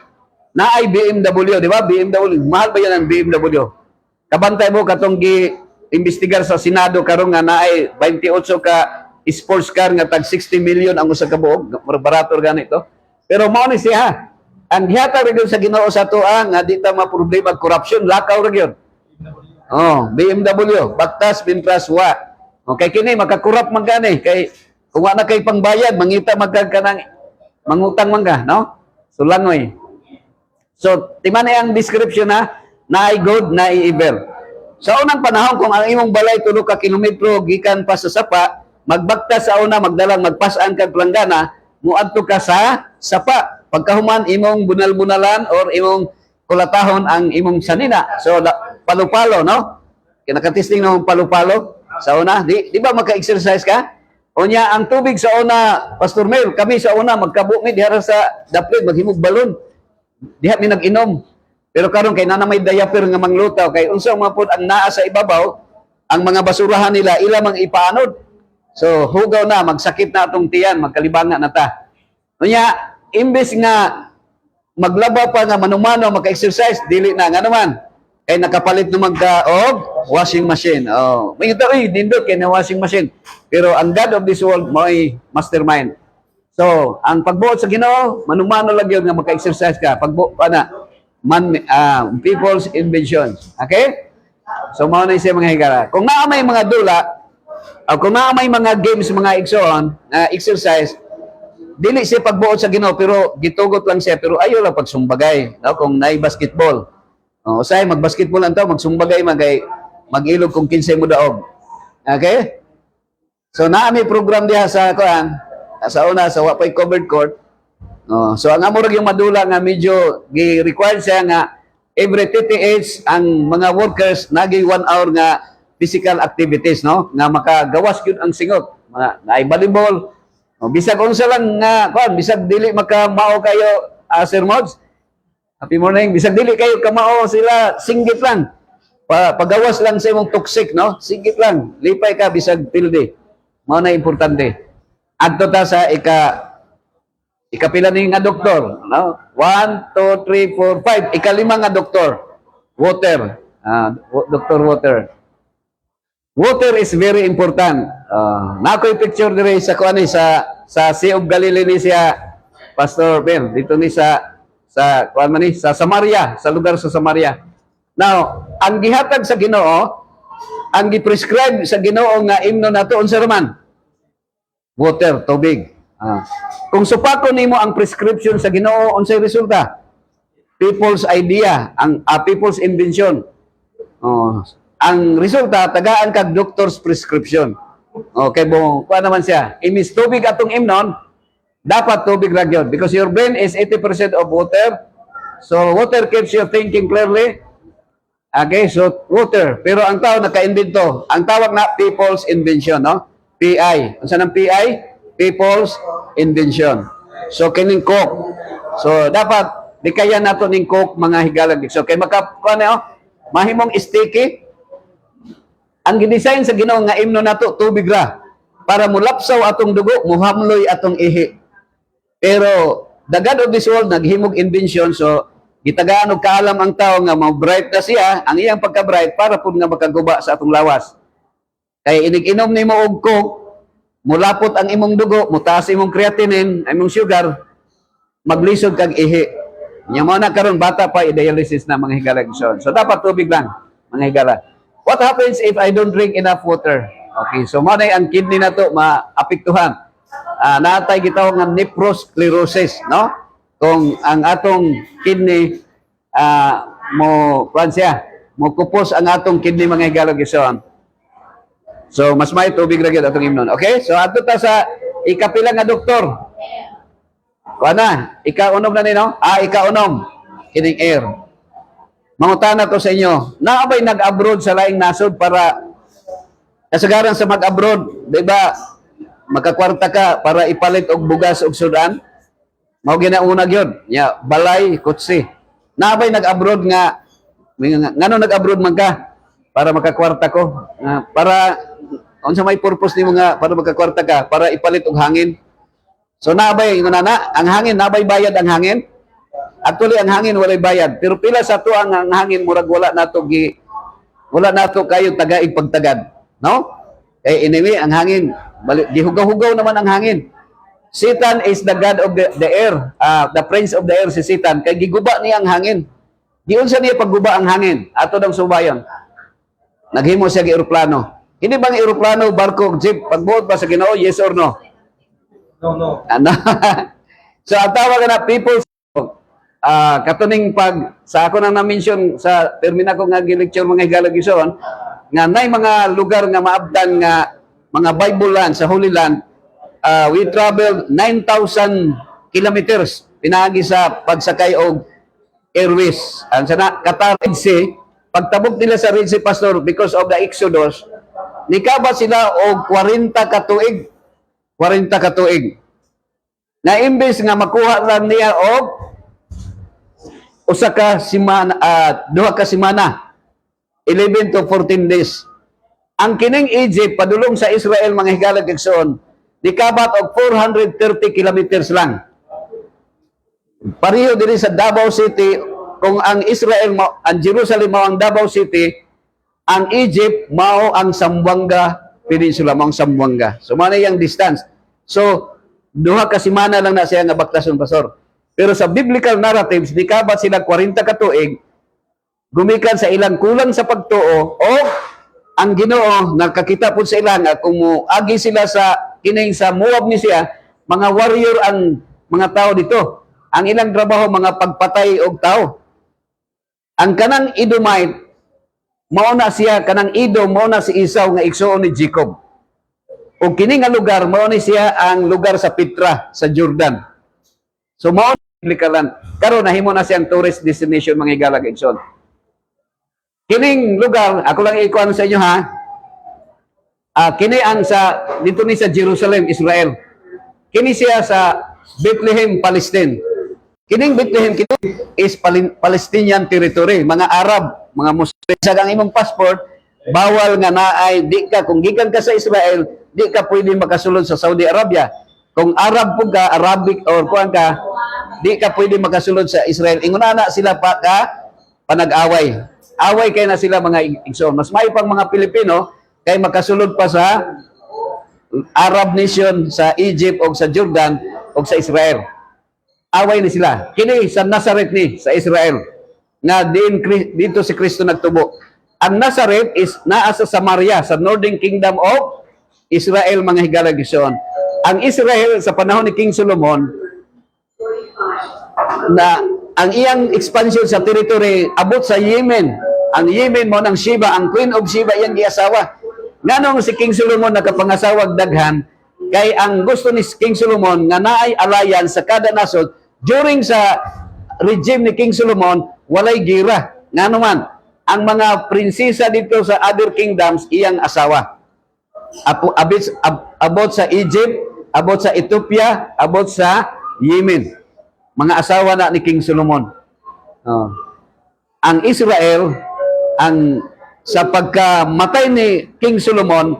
Naay BMW, di ba? BMW, mahal ba yan ang BMW? Kabantay mo katong gi-imbestigar sa Senado karon nga naay 28 ka sports car nga tag 60 million ang usa ka buok, barato ganito. Pero mao ni siya. Ang gihatag ra gyud sa Ginoo sa tuwa nga di ta ma-problema corruption, lakaw ra gyud. Oh, BMW, baktas bintras wa. Okay kini makakurap man gani kay kung wa na kay pangbayad mangita magkanang mangutang man ka, no? So langoy. So timan ang description na naay good, naay evil. Sa unang panahon kung ang imong balay tulo ka kilometro gikan pa sa sapa, magbaktas sa una magdalang magpasaan kag planggana, muadto ka sa sapa. Pagkahuman imong bunal-bunalan or imong kulatahon ang imong sanina. So palo-palo, no? Kinakatisting ng palo-palo sa una. Di ba maka-exercise ka? Unya ang tubig sa una, Pastor Mel, kami sa una magkabukid diha sa dapit maghimog balon. Diha mi nag-inom. Pero karon kay nana may diaper nga manglutaw kay unsa man pud ang naa sa ibabaw, ang mga basurahan nila ila mang ipaanod. So hugaw na magsakit na atong tiyan, magkalibangan na ta. Unya imbes nga maglaba pa nga manumano maka-exercise dili na nga naman kay nakapalit naman ka og washing machine. Oh, may ito dindot kay na washing machine. Pero ang God of this world mo'y mastermind. So, ang pagbuot sa Ginoo, manumano lang yun nga maka-exercise ka. Pagbuot pa na people's inventions. Okay? So, mao na siya mga higala. Kung naa may mga dula, o kung naa may mga games, mga igsoon, exercise, dili siya pagbuot sa Ginoo pero gitugot lang siya pero ayaw lang pagsumbagay, no? Kung naay basketball. Usay magbasketball antaw magsumbagay mag-ilog kung kinsay mo daog. Okay? So naa may program diha sa kuan sa una sa wa pay covered court. So ang amo yung madula nga medyo gi-require siya nga every 30 ang mga workers nagi 1 hour nga physical activities, no? Nga makagawas gyud ang singot. Naay volleyball. Bisag unsa lang nga kuan, bisag dili makamao kayo Sir Mods. Happy morning. Bisag dili kayo kamao sila, singgit lang. Pagawas lang sa imong toxic, no? Singgit lang. Lipay ka bisag pilde. Mao na importante. Adto ta sa ikapila ni nga doktor, no? 1 2 3 4 5 ikalima nga doktor. Water. Dr. Water. Water is very important. Nakoy picture dire sa kuan ni sa Sea of Galilee ni siya Pastor Ben dito ni sa kuan man ni sa Samaria, sa lugar sa Samaria. Now, ang gihatag sa Ginoo, ang gi-prescribe sa Ginoo nga imno nato unsa man? Water, tubig. Kung supako nimo ang prescription sa Ginoo, unsay resulta? People's idea, ang people's invention. Ang resulta tagaan kag doctor's prescription. Okay, bo, kuan naman siya. Imis tubig atong imnon, dapat tubig ra gyud because your brain is 80% of water. So water keeps you thinking clearly. Okay, so water. Pero ang tao naka-invento, ang tawag na people's invention, no? PI. Unsa nang PI? People's invention. So kining coke. So dapat di kaya nato ning coke mga higalag. So kay makakuan mahimong sticky. Ang gidesign sa Ginoo nga imno nato tubig ra para mulapsaw atong dugo, muhamloy atong ihi. Pero the God of this world naghimog invention so gitagaan og kaalam ang tao nga ma-bright na siya, ang iyang pagka-bright para pud nga makaguba sa atong lawas. Kay inig-inom nimo og coke, mulapot ang imong dugo, mutaas imong creatinine, imong sugar, maglisod kag ihi. Nya mo na karon bata pa i-dialysis na mga higala. So dapat tubig lang mga higala. What happens if I don't drink enough water? Okay, so mo na ang kidney nato maapektuhan. natay gitawag nga nephrosclerosis, no? Kung ang atong kidney mo siya, mo kupos ang atong kidney mga Higalog ison. So mas may tubig ra gyud atong imnon. Okay? So adto ta sa ikapila nga doktor. Kuana, ikaunom na ni no? Ikaunom kining air. Mangutana ko sa inyo, naabay nag-abroad sa laing nasod para kasagaran sa mag-abroad, di ba? Makakwarta ka para ipalit og bugas og sudan. Mao ginauna gyud, nya balay kutsi. Naabay nag-abroad nga ngano nag-abroad man ka para makakwarta ko, para unsa may purpose nimo nga para makakwarta ka para ipalit og hangin. So naabay ingonana, ang hangin nabay bayad ang hangin. Actually ang hangin walay bayad, pero pila sa tuwa ang hangin murag wala nato kayo tagaig pagtagad, no? Anyway, ang hangin gihugaw-hugaw naman ang hangin. Satan is the god of the air, the prince of the air si Satan, kay giguba niya ang hangin. Giunsa niya pagguba ang hangin? Ato dang subayon. Naghimo siya gi eroplano. Hindi bang eroplano, barko, jeep, pagbuot ba sa Ginoo, yes or no? No. Ano? So ang tawag na people katuning sa ako nang na-mention sa termina ko nga gi-lecture mga Higalog ison nga nay mga lugar nga maabtan nga mga Bible land sa Holy Land, we traveled 9,000 kilometers pinaagi sa pagsakay og airways. Ang sana Qatar Red Sea, pagtabok nila sa Red Sea, Pastor, because of the Exodus, nikaba sila og 40 ka tuig. 40 ka tuig. Na imbes nga makuha lang niya og duha ka semana, 11 to 14 days. Ang kining Egypt padulong sa Israel mga Higalog igsoon, nikabat og 430 kilometers lang. Pareho diri sa Davao City, kung ang Israel ang Jerusalem mao ang Davao City, ang Egypt mao ang Zamboanga Peninsula, mao ang Zamboanga. So mao na yang distance. So duha ka semana lang na siya nga baktason, Pastor. Pero sa biblical narratives, nikabat sila 40 ka tuig, gumikan sa ilang kulang sa pagtuo, o ang Ginoo nakakita po sa ilang kung agi sila sa kining sa Moab ni siya, mga warrior ang mga tao dito. Ang ilang trabaho mga pagpatay og tao. Ang kanang Edomite, mauna siya, kanang Edom, mauna si Esau nga igsoon ni Jacob. O kini nga lugar, mauna siya ang lugar sa Petra, sa Jordan. So mauna biblikalan. Karon nahimo na siyang tourist destination mga Higalog igsoon. Kining lugar, ako lang ikuan sa inyo ha. Kini ang dito ni sa Jerusalem, Israel. Kini siya sa Bethlehem, Palestine. Kining Bethlehem kini is Palestinian territory, mga Arab, mga Muslim. Sa ang imong passport, bawal nga naay kung gikan ka sa Israel, di ka pwede makasulod sa Saudi Arabia. Kung Arab po ka, Arabic or kuan ka, di ka pwede makasulod sa Israel. Inguna sila pa ka panag-away. Away kay na sila mga igsoon. Mas may pang mga Pilipino kay makasulod pa sa Arab nation, sa Egypt o sa Jordan o sa Israel. Away ni sila. Kini sa Nazareth ni sa Israel nga dito si Kristo nagtubo. Ang Nazareth is naa sa Samaria, sa Northern Kingdom of Israel mga Higalog igsoon. Ang Israel sa panahon ni King Solomon, na ang iyang expansion sa territory abot sa Yemen. Ang Yemen mo ng Sheba, ang Queen of Sheba iyang giasawa. Nganong si King Solomon nakapangasawag daghan, kay ang gusto ni King Solomon nga naay alliance sa kada nasod during sa regime ni King Solomon, walay gira. Ngano man, ang mga prinsesa dito sa other kingdoms iyang asawa. Abot sa Egypt, abot sa Ethiopia, abot sa Yemen. Mga asawa na ni King Solomon. Ang Israel, sa pagkamatay ni King Solomon,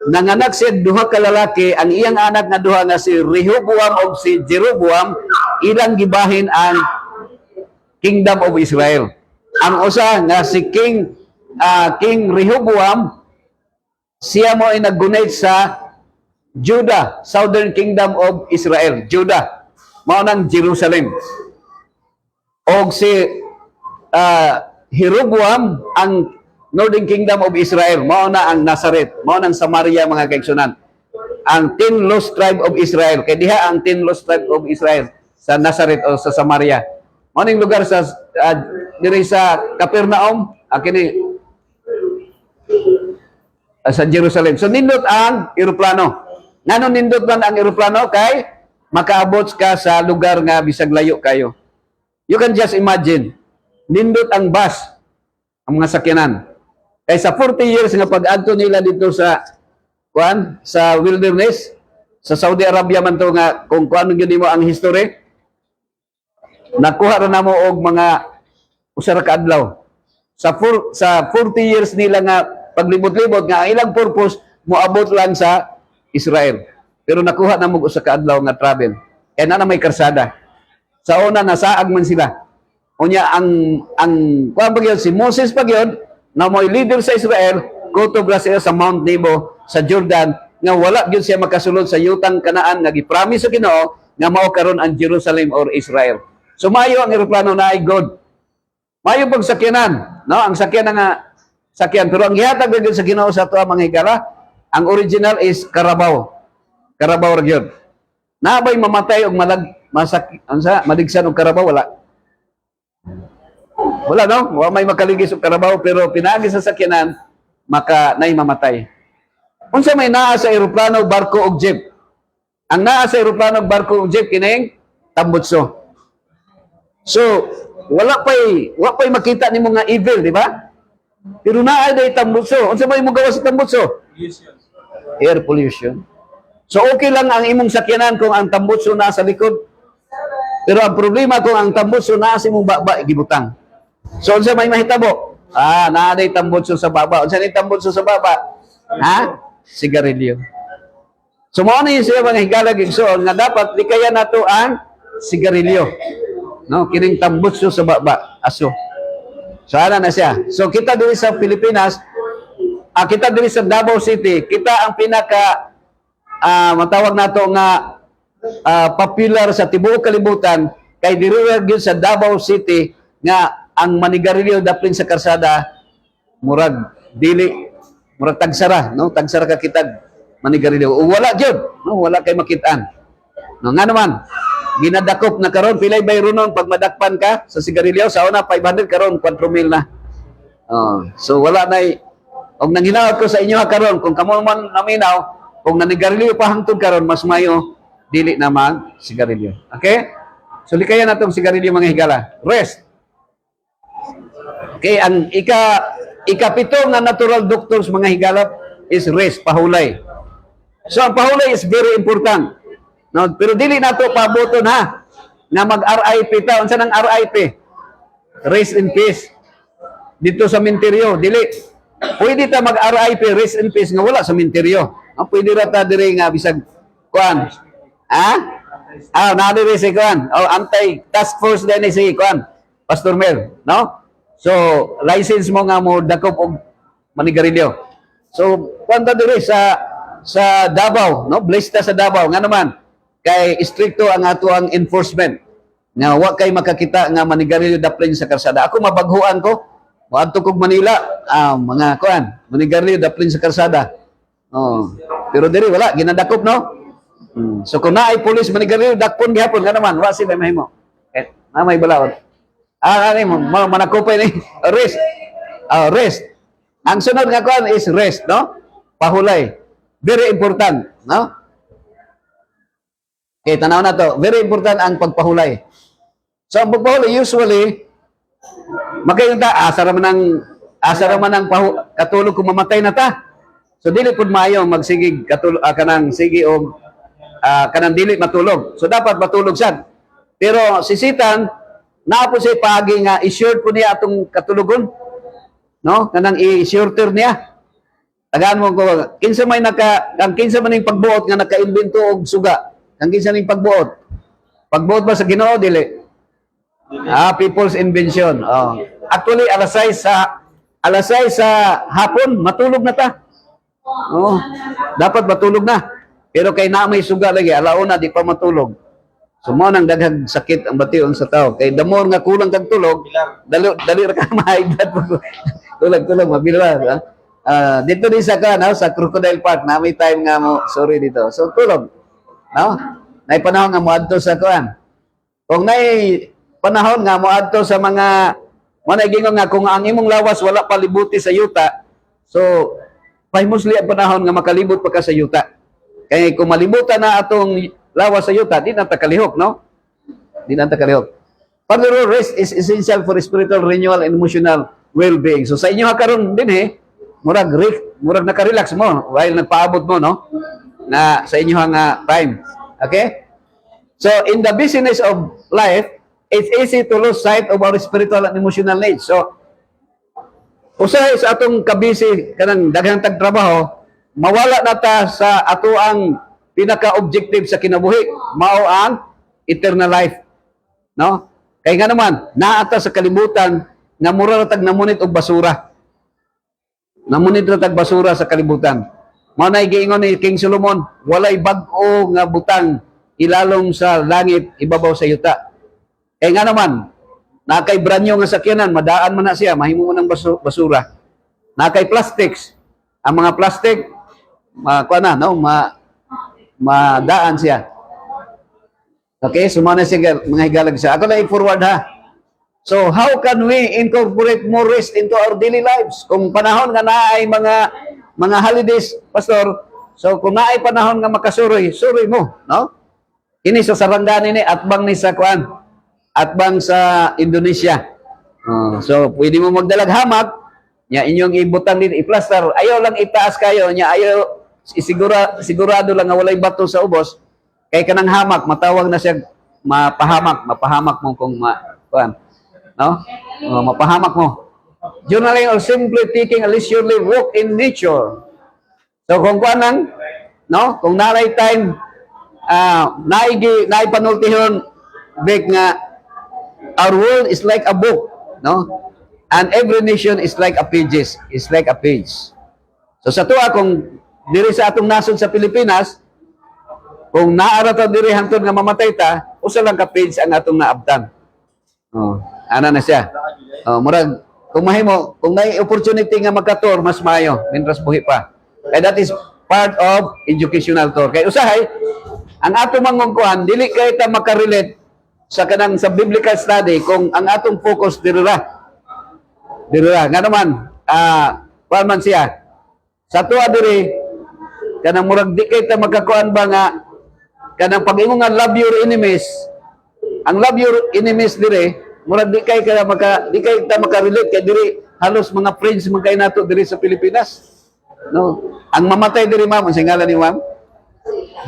nanganak siya duha ka lalaki, ang iyang anak nga duha nga si Rehoboam o si Jeroboam, ilang gibahin ang Kingdom of Israel. Ang usa nga si King Rehoboam, siya mo ay nag-gunate sa Judah, Southern Kingdom of Israel, Judah, mao nang Jerusalem. Og si Jeroboam ang Northern Kingdom of Israel, mao na ang Nazareth, mao nang Samaria mga kaigsunan. ang 10 lost tribe of Israel. Kay diha ang 10 lost tribe of Israel sa Nazareth o sa Samaria. Maning lugar sa diri sa Capernaum, kini sa Jerusalem. So nindot ang eroplano. Ngano nindot man ang eroplano kay makaabot ka sa lugar nga bisag layo kayo. You can just imagine, nindot ang bus, ang mga sakyanan. Kay sa 40 years nga pag-adto nila dito sa sa wilderness, sa Saudi Arabia man to nga kung kuan gyud mo ang history, nakuha ra namo og mga usa ka adlaw. Sa 40 years nila nga paglibot-libot nga ang ilang purpose moabot lang sa Israel. Pero nakuha na mo usa ka adlaw nga travel. Kaya na may karsada. Sa una nasaag man sila. Unya ang kuan ba gyud si Moses pa gyud na mo'y leader sa Israel, kutob ra siya sa Mount Nebo sa Jordan nga wala gyud siya makasulod sa yutang Kanaan nga gipromise sa Ginoo nga mao karon ang Jerusalem or Israel. So mayo ang eroplano na ay God. Mayo pag sakyanan, no? Ang sakyan nga sakyan pero ang gihatag gyud sa Ginoo sa ato mga higala, ang original is Carabao. Carabao ra gyud. Nabay mamatay og madigsan og Carabao wala. Wala no? Wa may makaligis og Carabao pero pinaagi sa sakyanan maka nay mamatay. Unsa may naa sa eroplano, barko ug jeep? Ang naa sa eroplano, barko ug jeep kining tambutso. So, wala pay makita nimo nga evil, di ba? Pero naa day tambutso. Unsa may mogawa sa tambutso? Air pollution. So okay lang ang imong sakyanan kung ang tambutso naa sa likod. Pero ang problema kung ang tambutso naa sa imong baba gibutang. So unsa may mahitabo? Naa day tambutso sa baba. Unsa ni tambutso sa baba? Sigarilyo. So mao ni siya mga higala gigsoon nga dapat likayan nato ang sigarilyo. No, kining tambutso sa baba, aso. So ana na siya. So kita diri sa Pilipinas, kita diri sa Davao City, kita ang pinaka matawag nato nga popular sa tibuok kalibutan kay diri gyud sa Davao City nga ang manigarilyo daplin sa karsada murag dili murag tagsara, no? Tagsara ka kitag manigarilyo. O wala jud, no? Wala kay makitaan. No, nga naman, ginadakop na karon pilay bayro nun pag madakpan ka sa sigarilyo sa una 500 karon 4,000 na. So wala nay og nanghinaot ko sa inyo karon kung kamo man naminaw kung nanigarilyo pa hangtod karon mas mayo dili na mag sigarilyo. Okay? So likayan natong sigarilyo mga higala. Rest. Okay, ang ikapito nga natural doctors mga higalap is rest, pahulay. So ang pahulay is very important. No, pero dili nato paboton ha nga mag-RIP ta. Unsa nang RIP? Rest in peace. Dito sa menteryo, dili. Pwede ta mag-RIP, rest in peace nga wala sa menteryo. Pwede ra ta diri nga bisag kuan. Nadiri si kuan. Anti-task force din si kuan. Pastor Mel, no? So, license mo nga mo dakop og manigarilyo. So, kwanta diri sa Davao, no? Blista sa Davao nga naman kay stricto ang ato ang enforcement. Nga wa kay makakita nga manigarilyo daplin sa karsada. Ako mabaghuan ko. Moadto kog Manila, mga kuan, manigarilyo daplin sa karsada. Pero diri wala ginadakop no. So kung naay pulis manigarilyo dakpon gihapon nga naman wa sila mahimo. Na may balaod. Manakupay ni rest. Rest. Ang sunod nga kuan is rest, no? Pahulay. Very important, no? Okay, tanaw na to. Very important ang pagpahulay. So ang pagpahulay usually magayon ta asa ra man ang katulog kung mamatay na ta. So dili pud maayo magsigig katulog kanang sige og kanang dili matulog. So dapat matulog sad. Pero si Satan naa po siya paagi nga i-short po niya atong katulugon. No? Kanang i-shorter niya. Tagaan mo ko, kinsa man ning pagbuot nga naka-imbento og suga. Kang kinsa ning pagbuot. Pagbuot ba sa Ginoo dili? People's invention. Actually alas 6 sa hapon matulog na ta. Dapat matulog na. Pero kay na may suga lagi alauna di pa matulog. So mo nang daghang sakit ang bation sa tao. Kay the more nga kulang kag tulog, dali ra ka mahaydad mo. Tulog mabila. Dito din sa kan, sa Crocodile Park, na may time nga mo, sorry dito. So, tulog. No? Nay panahon nga mo adto sa kuan. Kung nay panahon nga mo adto sa mga gingon nga kung ang imong lawas wala palibuti sa yuta, so pahimusli ang panahon nga makalibot pa ka sa yuta. Kaya kung malibutan na atong lawas sa yuta, di na ta kalihok, no? Di na ta kalihok. Furthermore, rest is essential for spiritual renewal and emotional well-being. So sa inyo karon din murag naka-relax mo while nagpaabot mo, no? Na sa inyo time. Okay? So in the business of life, it's easy to lose sight of our spiritual and emotional needs. So usahay sa atong kabisi kanang daghang tagtrabaho, mawala na ta sa ato ang pinaka-objective sa kinabuhi, mao ang eternal life. No? Kaya nga naman, naata sa kalibutan nga mura na tag namunit og basura. Namunit na tag basura sa kalibutan. Mao na giingon ni King Solomon, walay bag-o nga butang ilalong sa langit ibabaw sa yuta. Kaya nga naman, nakay branyo nga sakyanan, madaan man na siya, mahimo mo ng basura. Nakay plastics, ang mga plastic, madaan siya. Okay, sumana siya mga higalag siya. Ako na i-forward ha. So, how can we incorporate more rest into our daily lives? Kung panahon nga naay mga holidays, Pastor, so kung naay panahon nga makasuroy, suroy mo, no? Ini sa sarangani ni atbang ni sa kuan, atbang sa Indonesia. So, pwede mo magdalag hamak, nya inyong ibutang din i-plaster. Ayaw lang itaas kayo, nya ayaw sigurado lang nga walay bato sa ubos. Kay kanang hamak, matawag na siya mapahamak mo kung kuan. No? Mapahamak mo. Journaling or simply taking a leisurely walk in nature. So kung kuanan, no? Kung naray time, naipanultihon big nga our world is like a book, no? And every nation is like a page. So sa tuwa kung diri sa atong nasod sa Pilipinas, kung naara ta diri hangtod nga mamatay ta, usa lang ka page ang atong naabtan. Ana na siya. Murag kung mahimo, kung may opportunity nga magka-tour, mas maayo, mientras buhi pa. Kaya that is part of educational tour. Kaya usahay, ang atong mangungkuhan, dili kay ta makarelate sa kanang sa biblical study kung ang atong focus dirira. Nga naman, kuan man siya. Sa tuwa diri, kanang murag di kay ta magkakuan ba nga kanang pag-ingon nga love your enemies. Ang love your enemies dire, murag di kay ta makarelate kay diri halos mga friends man kay nato diri sa Pilipinas. No? Ang mamatay diri ma'am, ang singalan ni ma'am?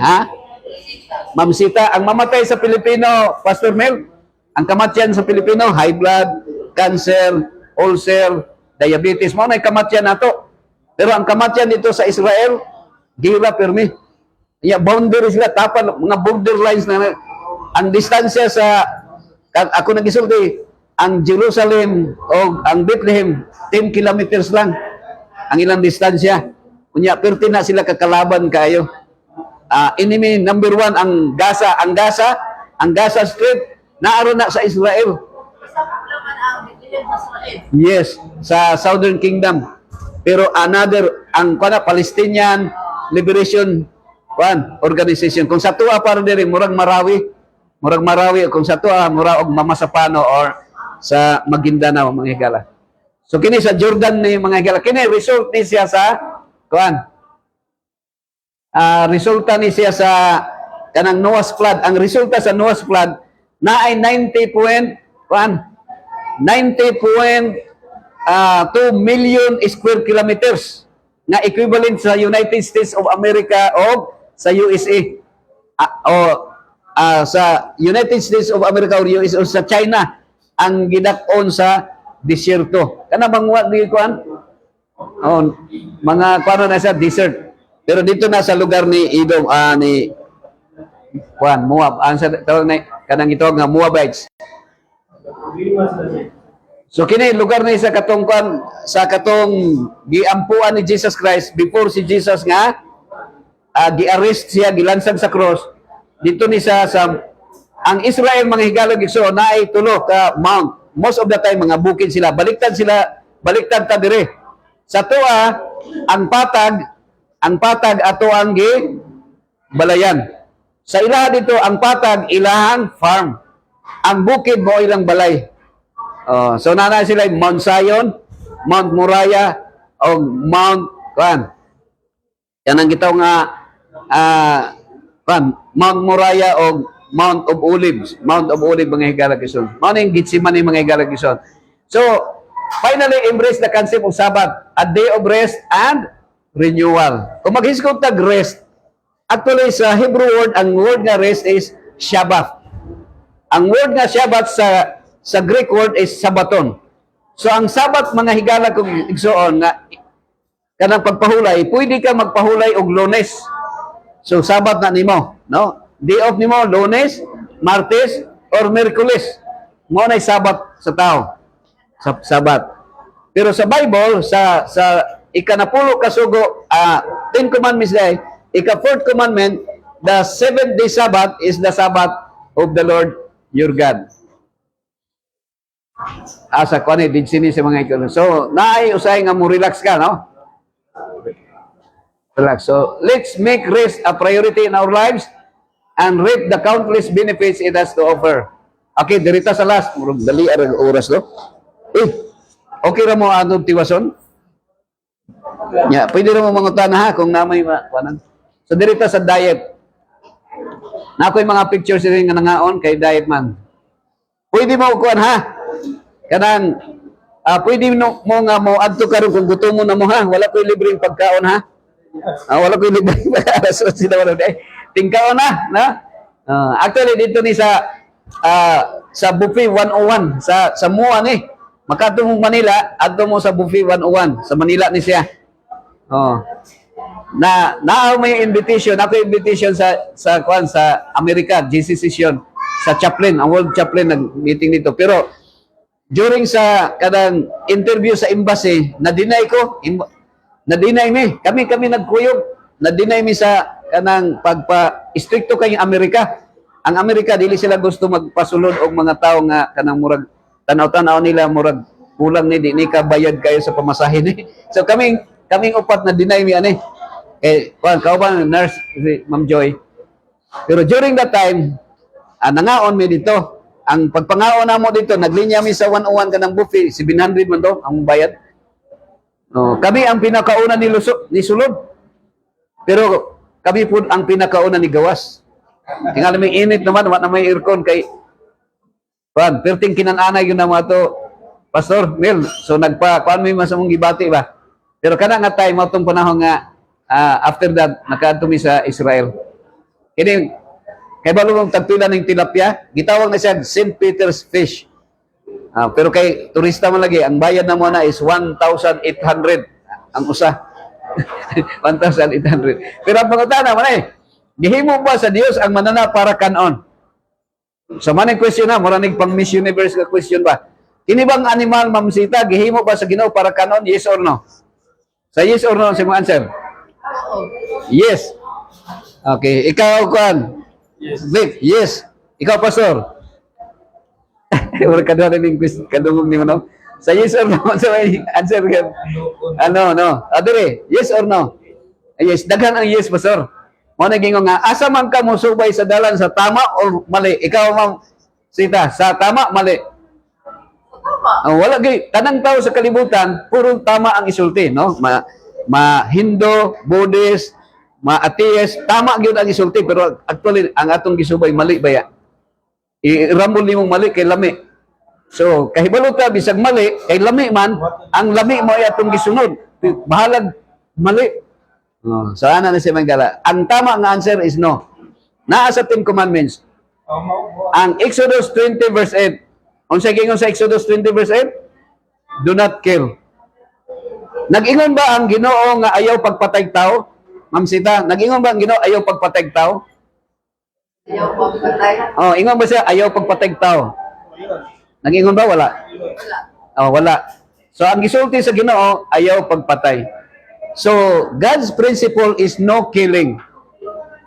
Ha? Ma'am Sita, ang mamatay sa Pilipino, Pastor Mel, ang kamatyan sa Pilipino, high blood, cancer, ulcer, diabetes, mo na kamatyan nato. Pero ang kamatyan dito sa Israel, gira permi. Boundary sila, tapan, mga borderlines na ang distansya sa, ako nagisulti, ang Jerusalem o ang Bethlehem, 10 kilometers lang ang ilang distansya. Kunya, perti na sila kakalaban kayo. Enemy number 1 ang Gaza. Ang Gaza Strip, naaro na sa Israel. Yes, sa Southern Kingdom. Pero another, ang Palestinian Liberation Organization. Kung sa tuwa para diri, murag Marawi. Kung sa tuwa, murag og Mamasapano or sa Maguindanao, mga higala. So kini sa Jordan ni mga higala. Kini result ni siya sa resulta ni siya sa kanang Noah's flood. Ang resulta sa Noah's flood na ay 90.2 million square kilometers na equivalent sa United States of America o sa USA sa United States of America or US o sa China ang gidak-on sa disyerto. Kana bangwa di kuan? Mga kuan na sa desert. Pero dito na sa lugar ni Edom ni Moab, ang sa tawag na kanang itawag nga Moabites. So kini lugar ni sa katong giampuan ni Jesus Christ before si Jesus nga gi-arrest siya, gilansag sa cross. Dito ni sa ang Israel mga higalog igsoon na ay tulo ka mount. Most of the time mga bukid sila, baliktad ta dire. Sa tuwa, ang patag ato ang balayan. Sa ilaha dito, ang patag ilahang farm. Ang bukid mo ilang balay. So nana sila Mount Zion, Mount Moriah, o Mount yan ang gitaw nga Mount Moriah o Mount of Olives. Mount of Olives mga higala kison. Mao ning Gitsemane mga higala kison. So finally embrace the concept of Sabbath, a day of rest and renewal. Kung maghisgot tag rest, actually sa Hebrew word, ang word nga rest is Shabbat. Ang word nga Shabbat sa Greek word is Sabaton. So ang Sabat mga higala kung igsoon nga kanang pagpahulay, pwede ka magpahulay og Lunes. So Sabat na nimo, no? Day off nimo Lunes, Martes or Miyerkules. Mo nay Sabat sa tao. Sa Sabat. Pero sa Bible sa ikanapulo kasugo 10 commandments day, ika-4th commandment, the 7th day Sabbath is the Sabbath of the Lord your God. Asa ko ni dinsini sa mga ikaw. So, naay usay nga mo relax ka, no? Relax. So, let's make rest a priority in our lives and reap the countless benefits it has to offer. Okay, dirita sa last. Dali ang oras, no? Okay ra mo anong tiwason? Pwede ra mo mangutan ha kung namay kuanan. So, dirita sa diet. Na ako'y mga pictures rin nga nangaon kay diet man. Pwede mo kuan ha? Kanang pwede mo nga mo adto karon kung gutom mo na mo ha, wala ko'y libreng pagkaon ha. Wala ko'y libreng pagkaon so sila wala tingkaon na. Actually dito ni sa buffet 101 sa Mua ni. Makadto mo Manila, adto mo sa buffet 101 sa Manila ni siya. Na may invitation, ako invitation sa Amerika, GC session sa chaplain, ang World Chaplain nag-meeting dito. Pero during sa kadang interview sa embassy, na-deny ko. Na-deny mi. Kami nagkuyog. Na-deny mi sa kanang pagpa-stricto kay Amerika. Ang Amerika, dili sila gusto magpasulod og mga tao nga kanang murag tanaw-tanaw nila murag kulang ni di ka bayad kayo sa pamasahe ni. So kaming upat na-deny mi ani. Kauban nurse si Ma'am Joy. Pero during that time, nangaon mi dito. Ang pagpangaon na mo dito, naglinya mi sa 101 ka ng buffet, 700 man to, ang bayad. Kami ang pinakauna ni sulod. Pero kami po ang pinakauna ni gawas. Tingala may init naman, wala na may aircon kay perting kinananay yun na mga to, Pastor Mel. So kuan mi mas mong gibati ba. Pero kana nga time matong panahon nga after that nakaadto mi sa Israel. Kay balong tagpila ng tilapia, gitawag na siya St. Peter's fish. Pero kay turista man lagi, ang bayad na mo na is 1,800 ang usa. 1,800. Pero ang pangutana man gihimo ba sa Dios ang manana para kanon? So maning question na, mura ning pang Miss Universe ka question ba? Kini bang animal mamsita gihimo ba sa Ginoo para kanon? Yes or no? Sa yes or no sa mga answer? Yes. Okay, ikaw kuan. Yes. Vic, yes. Ikaw, Pastor. Wala ka doon rin yung kadungog ni mo, no? Sa yes or no, sa may answer ka. No. Adere, yes or no? Yes, daghan ang yes, Pastor. Mo naging nga, asa man ka mo subay sa dalan sa tama o mali? Ikaw, Ma'am Sita, sa tama, mali? Wala gay. Tanang tao sa kalibutan, puro tama ang isulti, no? Hindu, Buddhist, ma-atheist, tama gyud ang isulti pero actually ang atong gisubay mali ba ya? Irambol nimo mali kay lami. So kahibalo ta bisag mali kay lami man, ang lami mo ay atong gisunod. Bahalag mali. Sana na si Mangala. Ang tama nga answer is no. Naa sa 10 commandments. Ang Exodus 20 verse 8. Unsa gingon sa Exodus 20 verse 8? Do not kill. Nag-ingon ba ang Ginoo nga ayaw pagpatay tao? Ma'am Sita, nag-ingon ba ang Ginoo ayaw pagpatay tao? Ayaw pagpatay? Ingon ba siya ayaw pagpatay tao? Nag-ingon ba? Wala. Wala. So ang gisulti sa Ginoo ayaw pagpatay. So God's principle is no killing.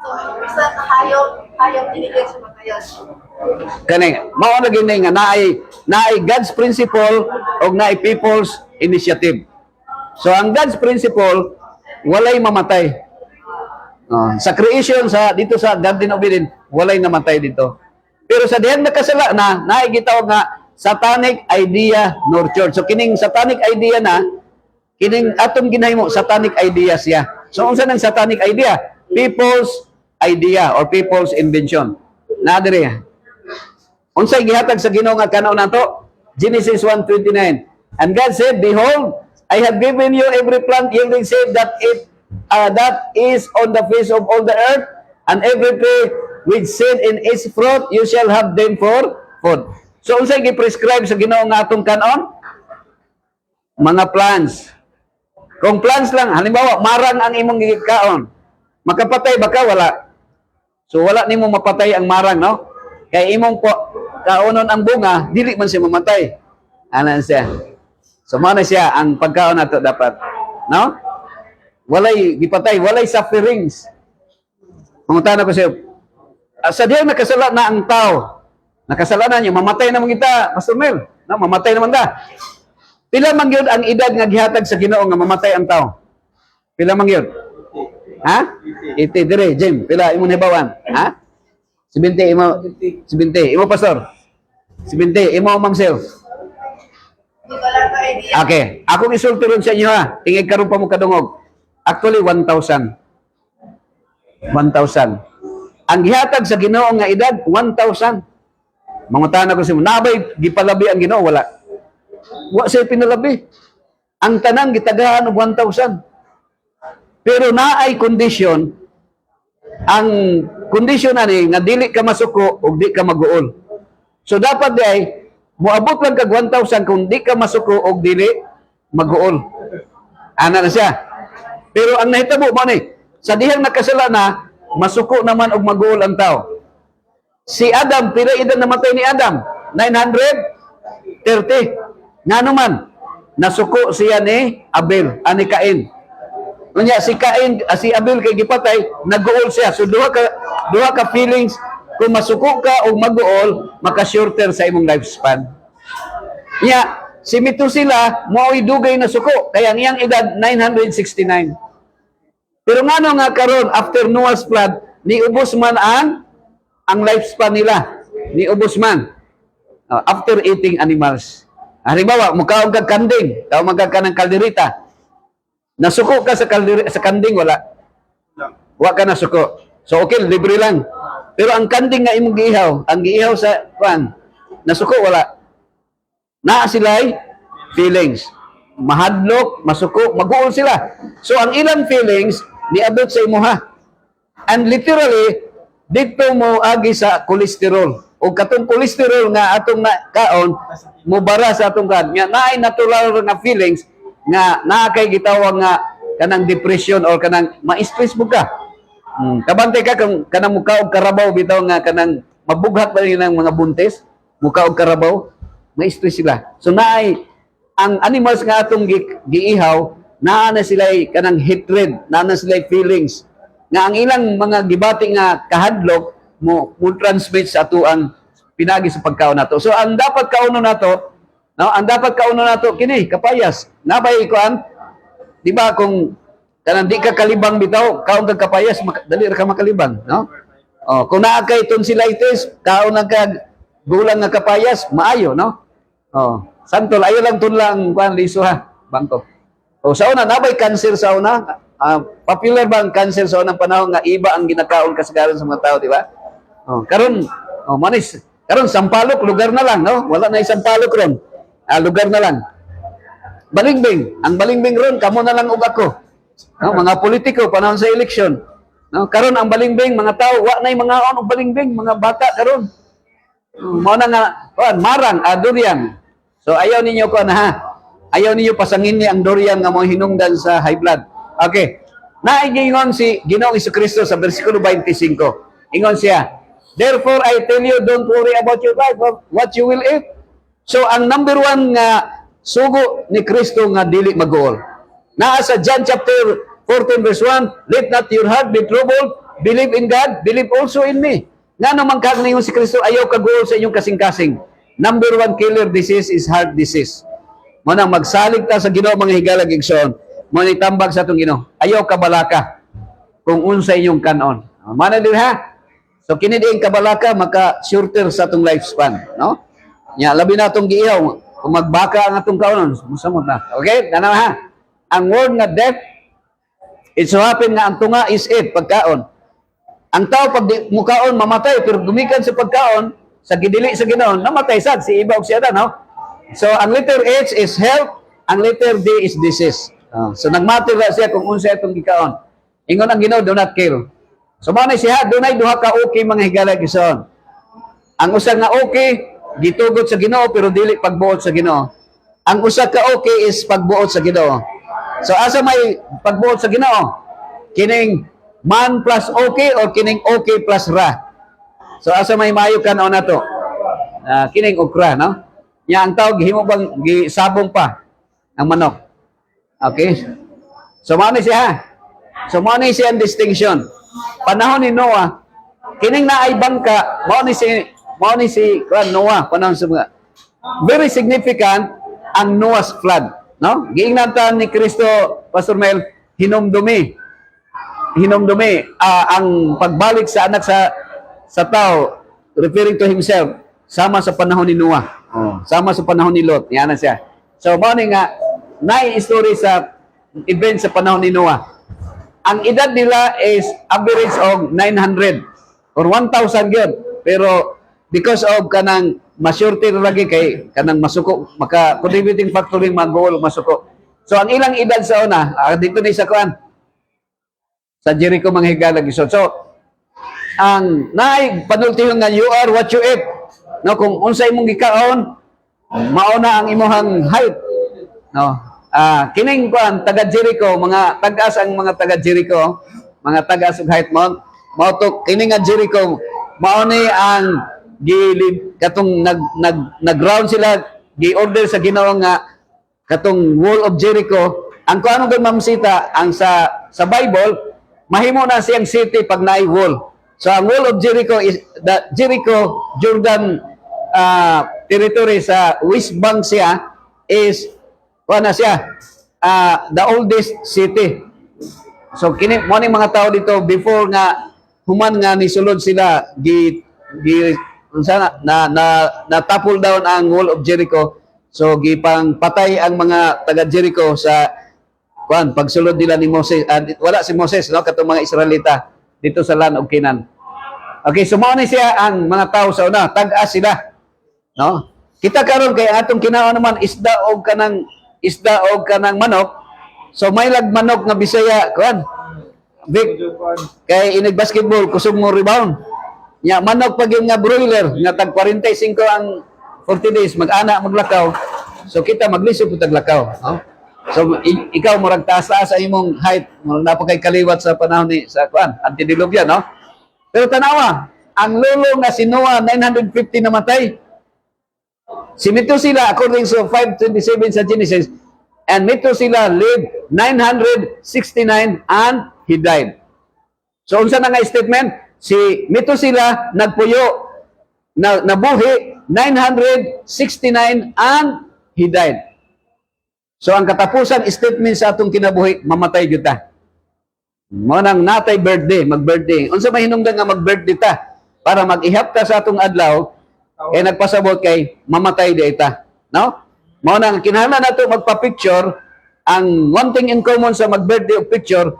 So, isa sa hayop dinigay sa patayan. Kani, mao na gini nga naay God's principle o naay people's initiative. So ang God's principle, walay mamatay. Sa creation dito sa Garden of Eden, walay namatay dito. Pero sa dihang nakasala na, naigitawag nga satanic idea nurture. So kining satanic idea na, kining atong ginahimo satanic idea siya. So unsa nang satanic idea? People's idea or people's invention. Na diri. Unsay gihatag sa Ginoo nga kanaon nato? Genesis 1:29. And God said, "Behold, I have given you every plant yielding seed that is on the face of all the earth, and every tree with seed in its fruit, you shall have them for food." So unsay gi-prescribe sa Ginoo nga atong kanon? Mga plants. Kung plants lang, halimbawa, marang ang imong gikaon, makapatay ba ka? Wala. So wala nimo mapatay ang marang, no? Kaya imong kaonon ang bunga, dili man siya mamatay. Ano siya? So mana siya ang pagkaon nato dapat, no? Walay gipatay, walay sufferings. Pangutana ko siya, sa diyan nakasala na ang tao. Nakasalanan niya, mamatay naman kita, Pastor Mel. No, mamatay naman da. Pila man gyud ang edad nga gihatag sa Ginoo nga mamatay ang tao? Pila man gyud? Ha? 80 dire, Jim. Pila imo nibawan? Ha? 70 imo 70. Imo pastor? 70 imo Ma'am Sel. Hindi ko lang ka-idea. Okay, akong isulti ron sa inyo ha. Tingig karon pa mo kadungog. Actually 1,000. 1,000. Ang gihatag sa Ginoo nga edad 1,000. Mangutana ko sa mo, nabay gipalabi ang Ginoo? Wala. Wa siya pinalabi. Ang tanang gitagahan og 1,000. Pero naay kondisyon, ang kondisyon ani nga dili ka masuko ug di ka maguol. So dapat di ay moabot lang kag 1,000 kung di ka masuko ug dili maguol. Ana na siya. Pero ang nahitabo mo ni, sa dihang nakasala na, masuko naman og maguol ang tao. Si Adam, pila edad namatay ni Adam? 930. Nga naman, nasuko siya ni Abel, ani Cain. Unya si Cain, si Abel kay gipatay, naguol siya. So duha ka feelings, kung masuko ka o maguol, maka-shorter sa imong lifespan. Nya, si Metusela, mo'y dugay na suko, kaya ang iyang edad 969. Pero ngano nga karon after Noah's flood, niubos man ang lifespan nila. Niubos man. After eating animals. Halimbawa, mukaon kag kanding, tawag ka ng kalderita. Nasuko ka sa kanding, wala. Wa ka nasuko. So okay, libre lang. Pero ang kanding nga imong giihaw, ang giihaw sa nasuko, wala. Naa sila'y feelings. Mahadlok, masuko, maguol sila. So ang ilang feelings, niabot sa imuha. And literally, dito mo agi sa cholesterol. O katong cholesterol nga atong kaon, mubara sa atong kaon. Nga naay natural nga feelings, nga naa kay gitawag nga kanang depression or kanang ma-stress mo ka. Kabantay ka kanang muka og karabaw bitaw nga kanang mabughat ba ng mga buntis, muka og karabaw, ma-stress sila. So naay ang animals nga atong giihaw, naa na sila kanang hatred, naa na sila feelings. Nga ang ilang mga gibati nga kahadlok mo transmit sa ato ang pinagi sa pagkaon nato. So ang dapat kauno nato, no, ang dapat kauno nato kini kapayas. Nabay kuan, di ba kung kanang di ka kalibang bitaw, kaon kag kapayas, dali ra ka makalibang, no? Oh, kung naa kay tonsillitis, kaon na kag gulang nga kapayas, maayo, no? Oh, santol ayo lang tunlang kuan liso ha, bangko. O sa una nabay cancer sa una, popular bang cancer sa unang panahon nga iba ang ginakaon kasagaran sa mga tao, di ba? Oh, karon manis, karon Sampaloc lugar na lang, no? Wala na Sampaloc ron. Lugar na lang. Balingbing, ang balingbing ron kamo na lang ug ako. No, mga politiko panahon sa eleksyon. No, karon ang balingbing mga tao wa nay mga og balingbing, mga bata karon. Mao na nga marang durian. So ayaw ninyo ko na ha. Ayaw ninyo pasangin ni ang durian nga mo hinungdan sa high blood. Okay. Naigingon si Ginoong Jesucristo sa bersikulo 25. Ingon siya, "Therefore I tell you, don't worry about your life or what you will eat." So ang number one nga sugo ni Kristo nga dili maguol. Naa sa John chapter 14 verse 1, "Let not your heart be troubled, believe in God, believe also in me." Nga naman kag ningon si Kristo ayaw kaguol sa inyong kasing-kasing. Number one killer disease is heart disease. Mo nang magsalig ta sa Ginoo mga higalag igsoon. mo ni tambag sa atong Ginoo. Ayaw kabalaka kung unsa inyong kanon. Mana din ha? So kini diin kabalaka maka shorter sa atong lifespan, no? Nya labi na atong giihaw kung magbaka ang atong kaonon, musamot na. Okay? Tanaw ha. Ang word nga death, it so happen nga ang tunga is it, pagkaon. Ang tao pag mukaon mamatay pero gumikan sa pagkaon sa gidili sa Ginoo namatay sad si iba og siya no. So ang letter H is health, ang letter D is disease. So nagmatter ra siya kung unsa atong gikaon. Ingon ang Ginoo do not kill. So mao ni siya dunay duha ka okay mga higala gison. Ang usa nga okay gitugot sa Ginoo pero dili pagbuot sa Ginoo. Ang usa ka okay is pagbuot sa Ginoo. So asa may pagbuot sa Ginoo? Kining man plus okay or kining okay plus ra. So asa may mayo kanon nato? Kining okra, no? Nya ang tawag himo bang gisabong pa ang manok. Okay? So mao ni siya. So mao ni siya ang distinction. Panahon ni Noah, kining naay bangka, mao ni si Noah panahon sa mga very significant ang Noah's flood, no? Giingnan ni Kristo, Pastor Mel, hinumdumi ang pagbalik sa anak sa tao, referring to himself, sama sa panahon ni Noah. Sama sa panahon ni Lot. Yan na siya. So, mao ni nga, story sa event sa panahon ni Noah. Ang edad nila is average of 900 or 1,000 yun. Pero, because of kanang masurety lagi kay kanang masuko, maka contributing factor yung mag-goal masuko. So, ang ilang edad sa una, dito ni sa kuan, sa Jericho mga higala gisod. So, ang naay panultihon nga you are what you eat. No, kung unsa imong gikaon, mauna ang imong height. No. Kining kuan taga Jericho, mga tagas ang mga taga Jericho, mga tagas og height mount. Mao to kining nga Jericho, mao ni ang gilid katong nag-ground sila, gi-order sa Ginoo nga katong wall of Jericho. Ang kuano gyud mamsita ang sa Bible mahimo na siyang city pag naay wall. So ang wall of Jericho is the Jericho Jordan territory sa West Bank siya is na siya the oldest city. So kini mo ni mga tao dito before nga human nga nisulod sila na topple down ang wall of Jericho. So gipang patay ang mga taga Jericho sa pagsulod nila ni Moses, wala si Moses, no, katong mga Israelita dito sa land of Canaan. Okay, so mao ni siya ang mga tao sa una, tag-as sila, no? Kita karon kay atong kinaon naman isda og kanang manok. So may manok nga Bisaya, Vic, kay inig basketball kusog mo rebound. Nya manok pag yung nga broiler nga tag 45 ang 40 days mag-ana maglakaw. So kita maglisod pud taglakaw, no? So ikaw murag taas-taas sa imong height, murag napakay kaliwat sa panahon ni sa antediluvian, no? Pero tanawa, ang lolo nga si Noah 950 namatay. Si Methuselah according to 5:27 sa Genesis, and Methuselah lived 969 and he died. So unsa na nga statement? Si Methuselah nagpuyo nabuhi 969 and he died. So ang katapusan statement sa atong kinabuhi, mamatay gyud ta. Mo nang natay birthday, mag-birthday. Unsa may hinungdan nga mag-birthday ta para mag-ihap ta sa atong adlaw kay nagpasabot kay mamatay di ta, no? Mo nang kinahanglan nato magpa-picture. Ang one thing in common sa mag-birthday o picture,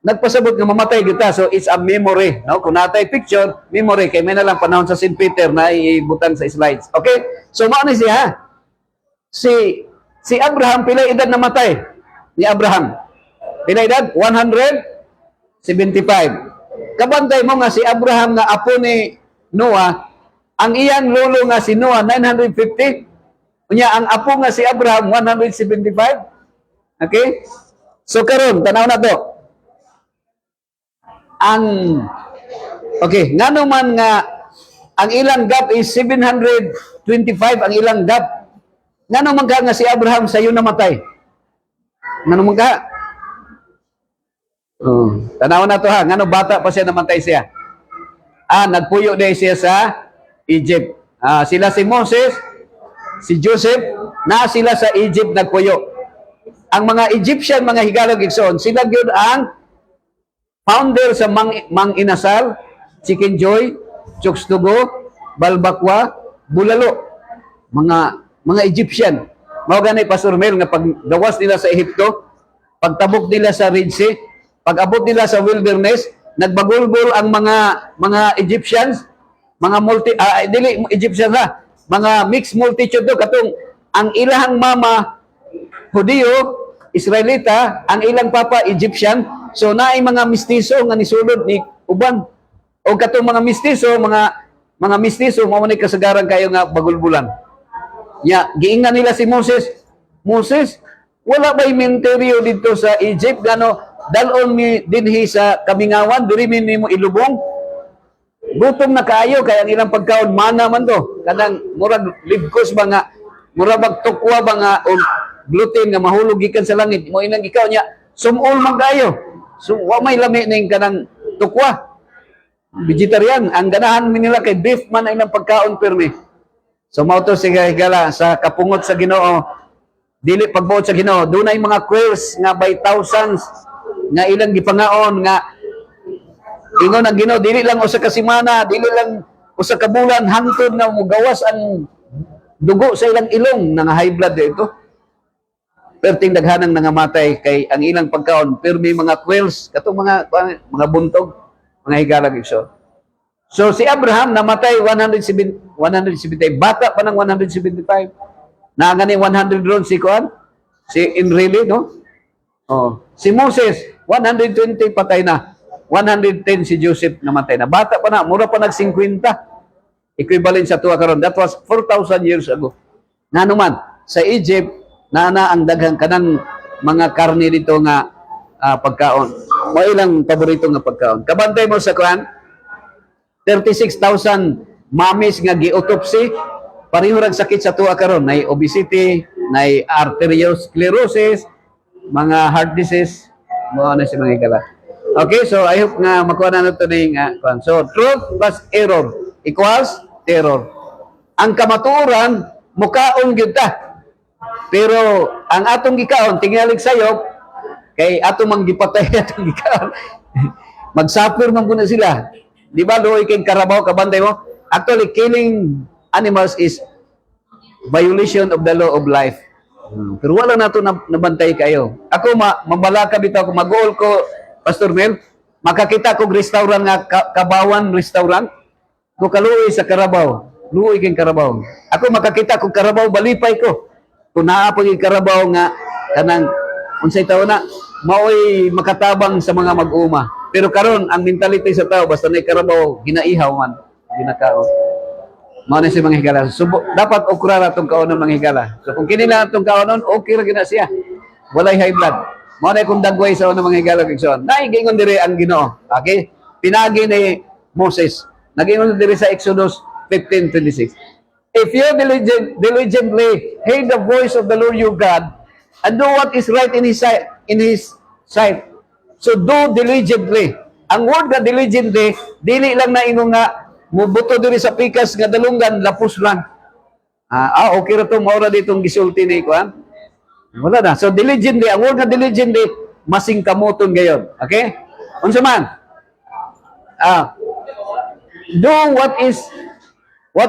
nagpasabot nga mamatay gyud ta. So it's a memory, no? Kung natay picture, memory kay may na lang panahon sa St. Peter na ibutang sa slides. Okay? So mao ni siya. Si Abraham, pila edad namatay ni Abraham? Pila edad? 175. Kabantay mo nga si Abraham nga apo ni Noah, ang iyang lolo nga si Noah, 950. Unya, ang apo nga si Abraham, 175. Okay? So karon tanaw na to. Okay, ngano man nga ang ilang gap is 725 ang ilang gap. Ngano man nga si Abraham sayo namatay? Ngano man ka? Tanaw na to ha, ngano bata pa siya namatay siya? Nagpuyo din siya sa Egypt. Sila si Moses, si Joseph, na sila sa Egypt nagpuyo. ang mga Egyptian, mga Higalog Igsoon, sila gyud ang founder sa Mang Inasal, Chicken Joy, Chokes to Go, Balbakwa, Bulalo. Mga Egyptian. Mao gani Pastor Mel nga pag gawas nila sa Ehipto, pagtabok nila sa Red Sea, pag-abot nila sa wilderness, nagbagulgol ang mga Egyptians, mga dili Egyptians ha, mga mixed multitude do katong ang ilahang mama Hudiyo, Israelita, ang ilang papa Egyptian. So naay mga mistiso nga nisulod ni uban. O katong mga mistiso mao man kasagaran kayo nga bagulbulan. Ya, giingan nila si Moses. Moses, wala ba'y menteryo dito sa Egypt gano dalon mi dinhi sa kamingawan diri mi nimo ilubong. Gutom na kaayo kaya ang ilang pagkaon mana man to. Kanang murag libkos ba nga murag magtukwa ba nga o gluten nga mahulog gikan sa langit. Mo inang ikaw nya sumul man kayo. So wa may lami ning kanang tukwa. Vegetarian ang ganahan mi nila kay beef man ang ilang pagkaon permi. So mao to siya higala sa kapungot sa Ginoo. Dili pagbuot sa Ginoo, dunay mga quails nga by thousands nga ilang gipangaon nga ingon ang Ginoo dili lang usa ka semana, dili lang usa ka bulan hangtod na mugawas ang dugo sa ilang ilong nga high blood dito. Perting daghanang nangamatay kay ang ilang pagkaon permi mga quails katong mga buntog, mga higala igsoon. So si Abraham namatay 170 bata pa ng 175. Naangani 100 ron si Kuan, si Enrile, no? Oh, si Moses 120 patay na. 110 si Joseph namatay na. Bata pa na, mura pa nag-50. Equivalent sa tuwa karon. That was 4,000 years ago. Ngano man sa Egypt na ang daghang kanang mga karne dito nga pagkaon. Mo ilang paborito nga pagkaon. Kabantay mo sa Kuan 36,000 mamis nga gi-autopsy, pareho rang sakit sa tuwa karon, nay obesity, nay arteriosclerosis, mga heart disease, mo na si mga higala. Okay, so I hope nga makuha na nato ning so truth plus error equals terror. Ang kamatuoran mukaon gyud ta. Pero ang atong gikaon tingalig sayop kay atong manggipatay atong gikaon. Magsuffer man guna sila. Di ba doon kay Karabaw kabantay mo? Actually, killing animals is violation of the law of life. Pero wala na ito nabantay kayo. Ako, mabalaka bitaw ko, mag-goal ko, Pastor Mel, makakita ko restaurant nga, Kabawan restaurant, ko kaluoy sa Karabaw. Luoy kay Karabaw. Ako makakita ko Karabaw, balipay ko. Kung naapag yung Karabaw nga, kanang, unsay tao na, maoy makatabang sa mga mag-uma. Pero karon ang mentality sa tao basta nay Karabaw ginaihaw man ginakaon. Mao na si mga higala. So, dapat okra ra tong kaonon mga higala. So kung kini lang tong kaonon okay ra gina siya. Walay high blood. Mao na kung dagway sa unang mga higala kagson. Naigingon diri ang Ginoo. Okay? Pinagi ni Moses. Nagingon diri sa Exodus 15:26. If you diligently hear the voice of the Lord your God and do what is right in His sight. So do diligently. Ang word nga diligently, dili lang na ino nga mubuto diri sa pikas nga dalunggan lapos lang. Okay ra to maura ditong gisulti ni kuan. Wala na. So diligently, ang word nga diligently masing kamoton gayon. Okay? Unsa man? Do what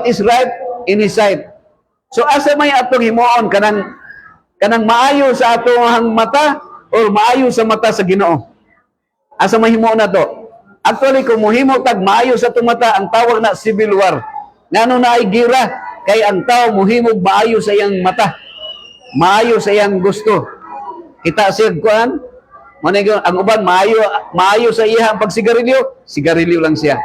is right in His sight. So asa may atong himuon kanang maayo sa atong mata or maayo sa mata sa Ginoo. Asa mahimo na to? Actually, kung mohimo tag maayo sa tumata, ang tawag na civil war. Ngano na ay gira? Kay ang tao mohimog maayo sa iyang mata. Maayo sa iyang gusto. Kita siya kuan, ang uban maayo sa iyang pagsigarilyo, sigarilyo lang siya.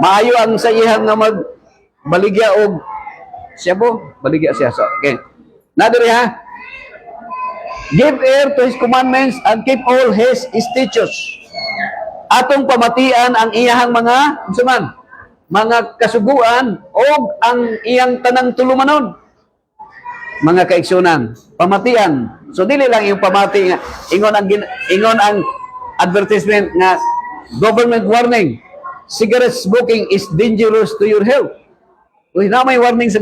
Maayo ang sa iyang nga magbaligya og siya po, baligya siya. So, okay. Nadiri ha? Give ear to His commandments and keep all His statutes. Atong pamatian ang iyahang mga mga kasuguan o ang iyang tanang tulumanon. Mga kaigsunan, pamatian. So dili lang yung pamati nga ingon ang advertisement nga government warning. Cigarette smoking is dangerous to your health. Uy, na may warning sa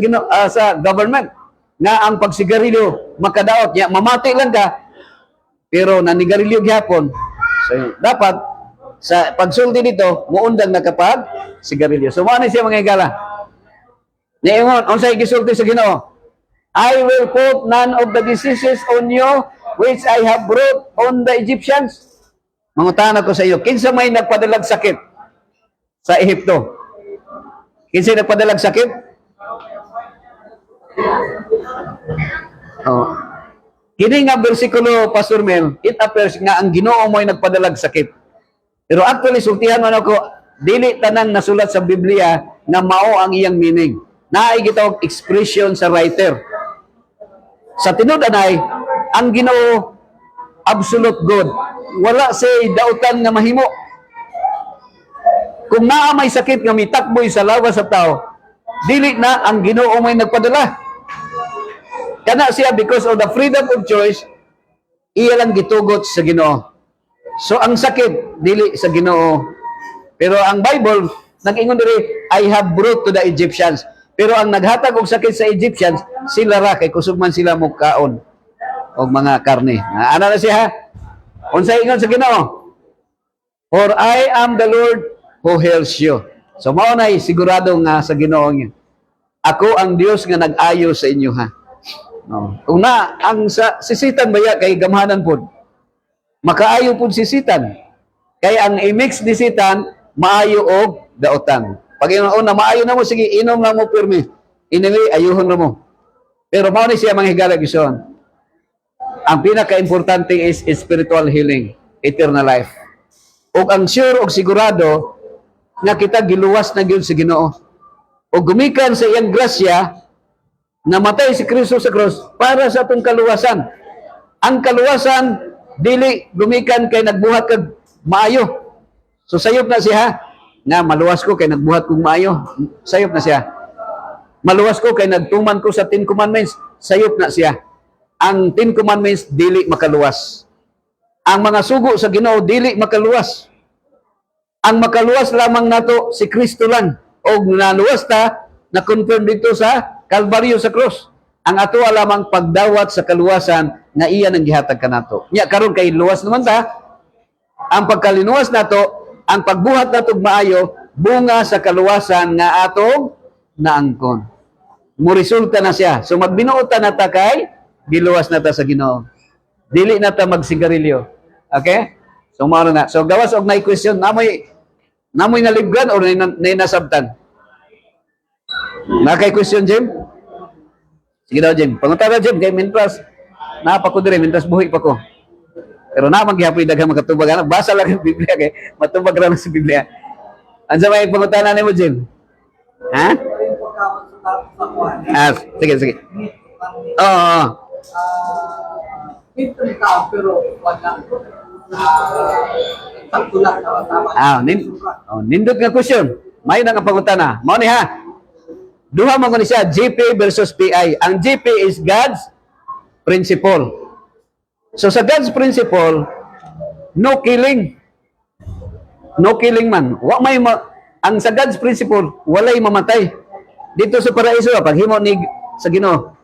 government nga ang pagsigarilyo makadaot. Ya, mamati lang ka pero nanigarilyo gyapon. So dapat sa pagsulti dito muundang nakapag sigarilyo. So mao ni siya mga higala. Niingon unsay gisulti sa Ginoo? I will put none of the diseases on you which I have brought on the Egyptians. Mangutana ko sa iyo, kinsa may nagpadalag sakit sa Ehipto? Kinsa nagpadalag sakit? Oh. Kini nga bersikulo, Pastor Mel, it appears nga ang Ginoo mo'y nagpadalag sakit. Pero actually, sultihan man ako, dili tanang nasulat sa Biblia nga mao ang iyang meaning. Naay gitawag expression sa writer. Sa tinud-anay, ang Ginoo absolute good. Wala say dautan nga mahimo. Kung naa may sakit nga mitakboy sa lawas sa tao, dili na ang Ginoo may nagpadala. Kana siya because of the freedom of choice, iya lang gitugot sa Ginoo. So ang sakit dili sa Ginoo. Pero ang Bible nag-ingon diri, I have brought to the Egyptians. Pero ang naghatag og sakit sa Egyptians, sila ra kay kusog man sila mukaon og mga karne. Ana na siya? Unsay ingon sa Ginoo? For I am the Lord who heals you. So mao nay sigurado nga sa Ginoo niya. Ako ang Dios nga nag-ayo sa inyo ha. No. Una, ang sisitan baya kay gamhanan pod. Makaayo pod sisitan. Kay ang i-mix ni sitan maayo og daotan. Pag una maayo na mo sige inom na mo pirmi. Inili ayuhon na mo. Pero mao ni siya mga higala gison. Ang pinaka-importante is spiritual healing, eternal life. Ug ang sure og sigurado nga kita giluwas na gyud sa Ginoo. O gumikan sa iyang grasya, namatay si Kristo sa krus para sa atong kaluwasan. Ang kaluwasan, dili gumikan kay nagbuhat kag maayo. So sayop na siya, nga maluwas ko kay nagbuhat kong maayo. Sayop na siya. Maluwas ko kay nagtuman ko sa 10 Commandments. Sayop na siya. Ang 10 Commandments, dili makaluwas. Ang mga sugo sa Ginoo, dili makaluwas. Ang makaluwas lamang nato si Kristo lang. O naluwas ta, na-confirm dito sa Kalbaryo sa cross. Ang ato lamang pagdawat sa kaluwasan nga iya nang gihatag kanato. Nya karon kay luwas naman ta. Ang pagkalinuwas nato, ang pagbuhat nato maayo bunga sa kaluwasan nga atong naangkon. Muresulta na siya. So magbinuotan na ta kay giluwas na ta sa Ginoo. Dili na ta magsigarilyo. Okay? So mao na. So gawas og nay question, namoy nalibgan or nasabtan? Na kay question, Jim? Sige daw, Jim. Pangutara, Jim, kay mintras napa ko dire, mintras buhi pa ko. Pero na magyapoy daghang makatubag ana, basa lang ang Biblia kay matubag ra sa Biblia. Ansa may pangutana nimo, Jim? Ha? Ah, sige. Oo. Pero wala. Nindot nga question. May na nga pangutana. Mao ni ha. Duha man ko ni siya, GP versus PI. Ang GP is God's principle. So sa God's principle, no killing. No killing man. Ang sa God's principle, walay mamatay. Dito sa paraiso, pag himo ni sa Ginoo,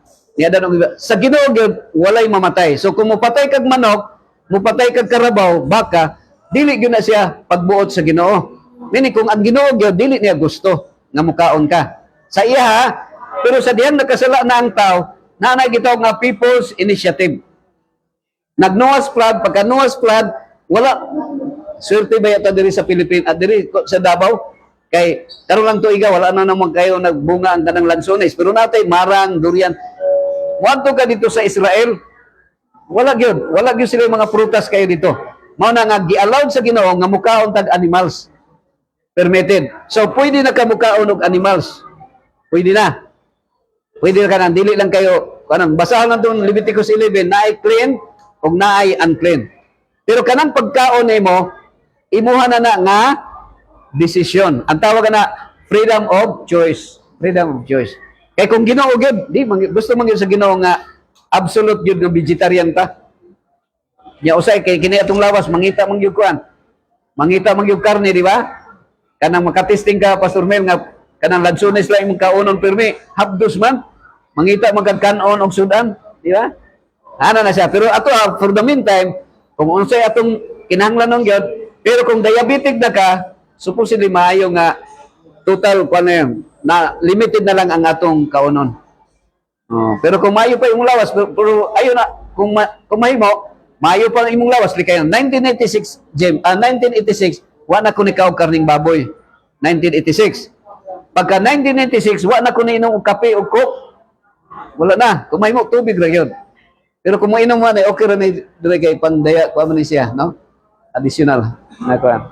sa Ginoo gyud walay mamatay. So kung mupatay kag manok, mupatay kag karabaw, baka, dili gyud na siya pagbuot sa Ginoo. Meaning kung ang Ginoo gyud dili niya gusto nga mukaon ka. Sa iya, pero sa dihang nakasala na ang tao, nanay gitawag nga people's initiative. Nagnuwas flood, pagka nuwas flood, wala. Swerte ba yata diri sa Pilipinas at diri sa Davao? Kay karon lang tuiga wala na namang kayo nagbunga ang kanang lansones. Pero natay marang, durian. Wadto ka dito sa Israel, wala gyud sila mga prutas kayo dito. Mao na nga gi-allowed sa Ginoo nga mukaon tag animals. Permitted. So pwede na ka mukaon og animals. Pwede na. Pwede na kanang dili lang kayo kanang basahan lang tong Leviticus 11 naay clean ug naay unclean. Pero kanang pagkaon nimo imuha na nga decision. Ang tawag na freedom of choice. Freedom of choice. Kay kung Ginoo gyud, gusto man gyud sa Ginoo nga absolute gyud nga vegetarian ta. Nya usay kay kini atong lawas mangita man gyud kuan. Mangita man gyud karne, di ba? Kanang makatesting ka Pastor Mel nga kanang lansones lang imong kaunon pirmi, habdos man. Mangita man kag kanon og sudan, di ba? Ana na siya. Pero ato for the meantime, Kung unsay atong kinahanglan ng gyud, pero kung diabetic na ka, supposedly maayo nga total kuan na yun, na limited na lang ang atong kaunon. Pero kung maayo pa imong lawas, pero ayo na kung mahimo, maayo pa ang imong lawas likayon. 1986 1986 wa na ko ni kaog karning baboy. 1986. Pagka 1996 wa na ko ni inom og kape ug coke. Wala na, kung mahimo tubig ra gyud. Pero kung mainom man ay okay ra ni dire kay pandaya kuan man ni siya, no? Additional na kuan.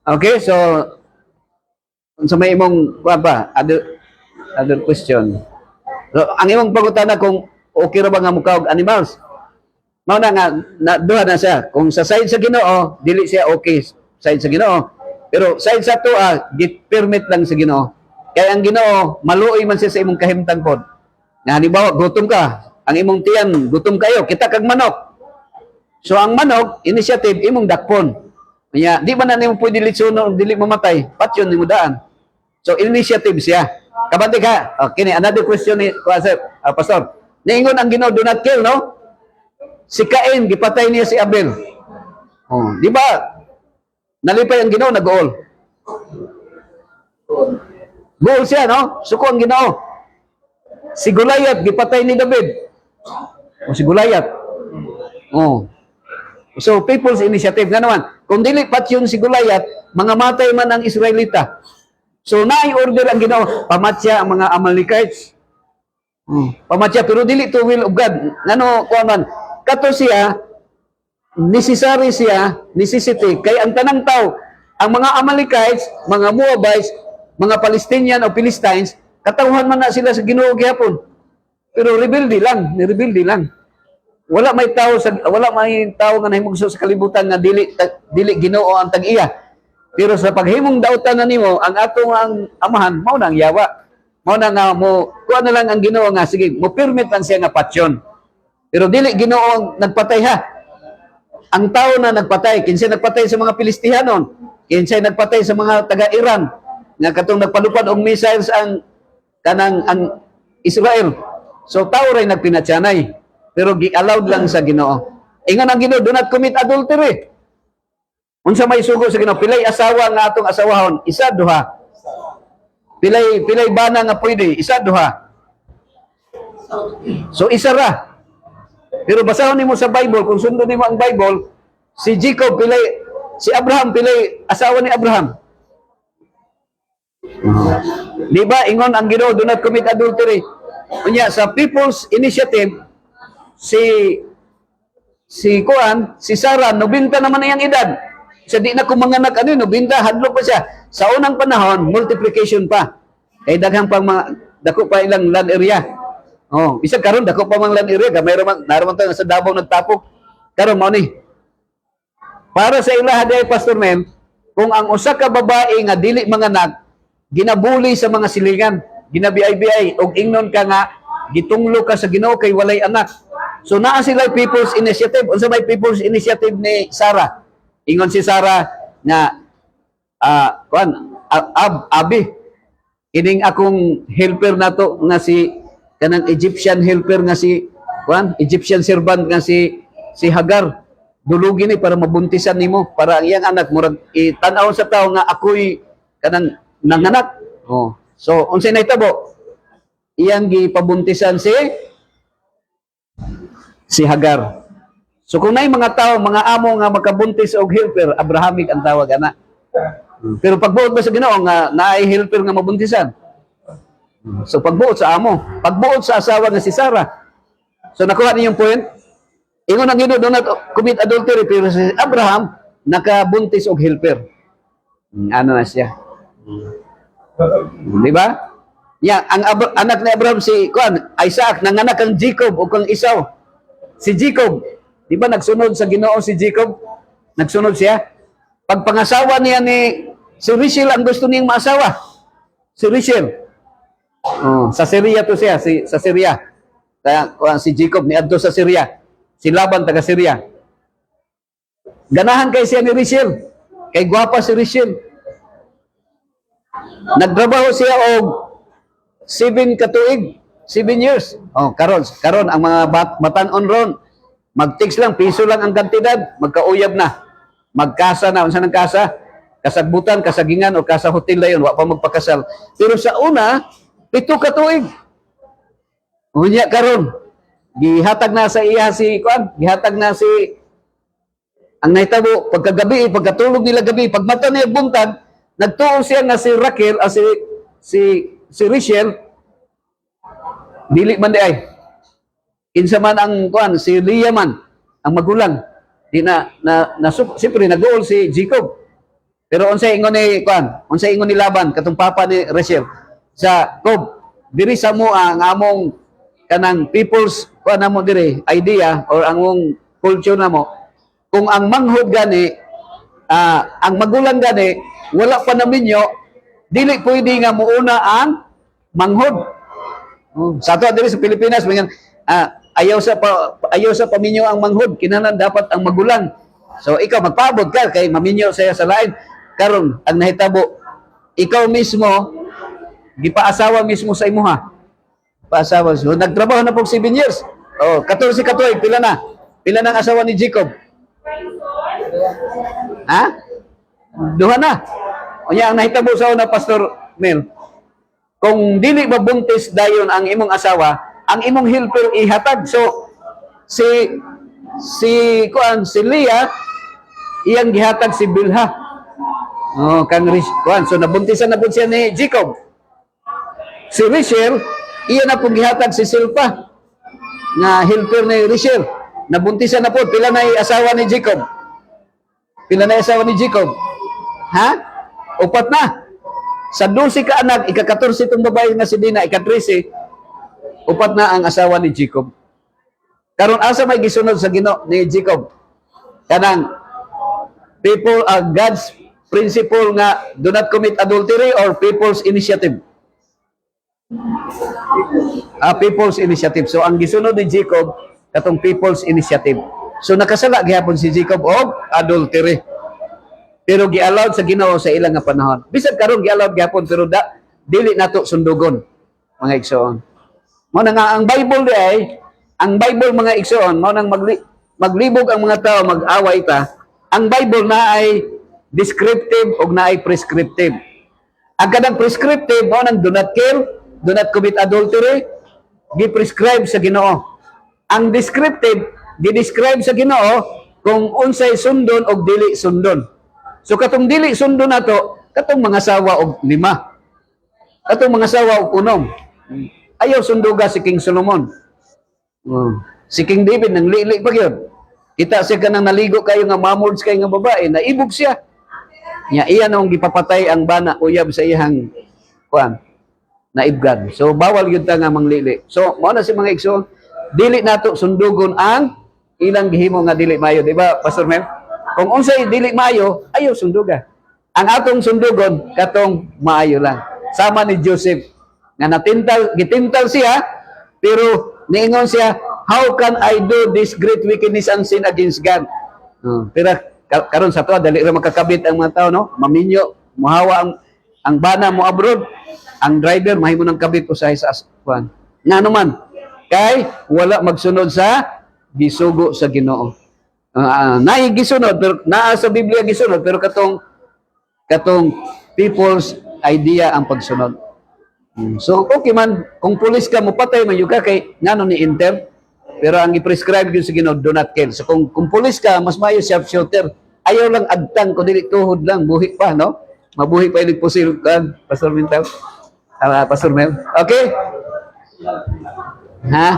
Okay, so unsa may imong kuan pa? Other question. So, ang imong pangutana kung okay ra ba nga mukaog animals? Mao na nga duha na siya. Kung sa side sa Ginoo, dili siya okay side sa Ginoo. Pero side sa tuwa, permit lang sa Ginoo. Kaya ang Ginoo, maluoy man siya sa imong kahimtang pod. Na halimbawa, gutom ka, ang imong tiyan, gutom kayo, kita kag manok. So ang manok, initiative, imong dakpon. Kaya, di ba na nimo pwede litsuno, dili mamatay, patyon nimo daan. So initiative siya. Kabante ka, okay, another question ni Pastor. Niingon ang Ginoo, do not kill, no? Si Cain, gipatay niya si Abel. Di ba? Nalipay ang Ginoo, nag-goal. Goal siya, no? Suko ang Ginoo. Si Goliath, gipatay ni David. Si Goliath. So, people's initiative. Nga naman, kung dili pat yun si Goliath, mga matay man ang Israelita. So, na-order ang Ginoo, pamatya ang mga Amalekites. Pamatya, pero dili to will of God. Ngano, kuha man, kato siya, necessary siya, necessity, kay ang tanang tao, ang mga Amalekites, mga Moabites, mga Palestinian o Philistines, katawhan man na sila sa Ginoo gihapon. Pero rebelde lang, ni-rebelde lang. Wala may tao nga nahimugso sa kalibutan nga dili Ginoo ang tag-iya. Pero sa paghimong dautan na nimo, ang atong ang amahan mao nang yawa. Mao na nga mo kuha na lang ang Ginoo nga sige, mo permit lang siya nga patyon. Pero dili Ginoo ang nagpatay ha. Ang tao na nagpatay, kinsay nagpatay sa mga Pilistihanon, kinsay nagpatay sa mga taga-Iran, nga katong nagpalupad og missiles ang Israel. So tao ray nagpinatyanay, pero gi-allowed lang sa Ginoo. Ingon ang Ginoo, do not commit adultery. Unsa may sugo sa Ginoo? Pilay asawa nga atong asawahon? Isa, duha. Pilay bana nga pwede? Isa, duha. So isa ra. Pero basahon nimo sa Bible, kung sundon nimo ang Bible, si Jacob si Abraham pilay asawa ni Abraham. Di ba ingon ang Ginoo, do not commit adultery. Unya sa People's Initiative, si Sarah 90 naman na iyang edad. Sa di na kumanganak 90 hadlok pa siya. Sa unang panahon, multiplication pa. Kay daghang pang mga dako pa ilang land area. Bisag karon dako pa mang land area, gamay naman ta sa Davao nagtapok. Karon mao ni. Para sa ilaha day Pastor Mem, kung ang usa ka babae nga dili manganak, ginabuli sa mga silingan, ginabiay-biay og ingnon ka nga gitunglo ka sa Ginoo kay walay anak. So naa sila People's Initiative. Unsa may People's Initiative ni Sarah? Ingon si Sarah nga Abi, ining akong helper nato nga si kanang Egyptian helper nga si Egyptian servant nga si Hagar. Dulugi ni para mabuntisan nimo para ang iyang anak murag tan-aw sa tao nga ako'y kanang nanganak. So unsay nahitabo? Iyang gipabuntisan si Hagar. So kung nay mga tao, mga amo nga makabuntis og helper, Abrahamic ang tawag ana. Pero pagbuot ba sa Ginoo nga naay helper nga mabuntisan? So pagbuot sa amo, pagbuot sa asawa nga si Sarah. So nakuha niyo yung point? Ingon ang Ginoo, do not commit adultery, pero si Abraham nakabuntis og helper. Ano na siya? Di ba? Ang anak ni Abraham si Isaac, nanganak ang Jacob o kang Esau. Si Jacob, di ba nagsunod sa Ginoo si Jacob? Nagsunod siya. Pagpangasawa niya ni si Rachel ang gusto niyang maasawa. Si Rachel. Sa Syria to siya, sa Syria. Kaya si Jacob niadto sa Syria. Si Laban taga Syria. Ganahan kay siya ni Rachel. Kay gwapa si Rachel. Nagtrabaho siya og 7 katuig, 7 years. Karon ang mga batan-on ron Mag-text lang, piso lang ang kantidad, magkauyab na. Magkasa na, unsa nang kasa? Kasagbutan, kasagingan, o kasa hotel na yun, wa pa magpakasal. Pero sa una, 7 ka tuig. Unya karon, gihatag na sa iya si kuan, gihatag na si ang nahitabo pagkagabi, pagkatulog nila gabi, pagmata niya buntag, nagtuo siya nga si Raquel, si Rachel, dili man di ay. Kinsa man ang kuan, si Leah man, ang magulang. Di siyempre nag-goal si Jacob. Pero unsay ingon ni kuan, unsay ingon ni Laban katong papa ni Rachel sa Kob, diri sa mo ang among kanang people's kuan namo diri idea or ang culture namo. Kung ang manghod gani, ang magulang gani wala pa naminyo, dili pwede nga muuna ang manghod. Sa ato diri sa Pilipinas, ayaw sa paminyo ang manghod, kinahanglan dapat ang magulang. So ikaw magpaabot ka kay maminyo saya sa lain. Karon ang nahitabo, ikaw mismo gipaasawa mismo sa imuha. Paasawa. So nagtrabaho na po 7 years. 14 katuig pila na? Pila nang asawa ni Jacob? Ha? Duha na. Unya ang nahitabo sa una, Pastor Mel. Kung dili mabuntis dayon ang imong asawa, ang imong helper ihatag. So si Leah iyang gihatag si Bilha. So nabuntisan na po siya ni Jacob. Si Rachel, iya na po gihatag si Silpa nga helper ni Rachel. Nabuntisan na po, pila na asawa ni Jacob? Pila na asawa ni Jacob? Ha? 4 na. Sa 12 ka anak, ika-14 itong babae nga si Dina, ika-13, 4 na ang asawa ni Jacob. Karon asa may gisunod sa Ginoo ni Jacob? Kanang God's principle nga do not commit adultery or people's initiative? People's initiative. So ang gisunod ni Jacob katong people's initiative. So nakasala gihapon si Jacob og adultery. Pero gi-allowed sa Ginoo sa ilang nga panahon. Bisag karon gi-allowed gihapon pero dili nato sundugon mga igsoon. Mao na nga ang Bible di ay ang Bible mga igsoon mao nang maglibog ang mga tao mag-away ta. Ang Bible na ay descriptive o na ay prescriptive. Ang kanang prescriptive mao nang do not kill, do not commit adultery, gi-prescribe sa Ginoo. Ang descriptive gi-describe sa Ginoo kung unsay sundon o dili sundon. So katong dili sundon nato, katong mga sawa og 5. Katong mga sawa og 6. Ayaw sunduga si King Solomon. Si King David nang lili pa gyud. Kita siya kanang naligo kayo nga mamords kay nga babae, naibog siya. Nya iya nung gipapatay ang bana uyab sa iyang kuan naibgan. So bawal gyud ta nga manglili. So mao na si mga igsoon, dili nato sundugon ang ilang gihimo nga dili mayo, di ba Pastor Mel? Kung unsay dili maayo, ayaw sunduga. Ang atong sundugon katong maayo lang. Sama ni Joseph nga gitintal siya pero niingon siya, how can I do this great wickedness and sin against God? Pero karon sa to dali ra makakabit ang mga tao no, maminyo, muhawa ang bana mo abroad, ang driver mahimo nang kabit usahay sa aswan. Ngano man kay wala magsunod sa gisugo sa Ginoo. Naay gisunod pero naa sa Biblia gisunod pero katong people's idea ang pagsunod. So okay man kung pulis ka mo patay man ka kay ngano ni enter pero ang i-prescribe gyud sa Ginoo do not kill. So kung pulis ka mas maayo sharpshooter. Ayaw lang agtang ko dili tuhod lang buhi pa no. Mabuhi pa ilig pusil kan Pastor Mintal. Pastor Mel. Okay? Ha?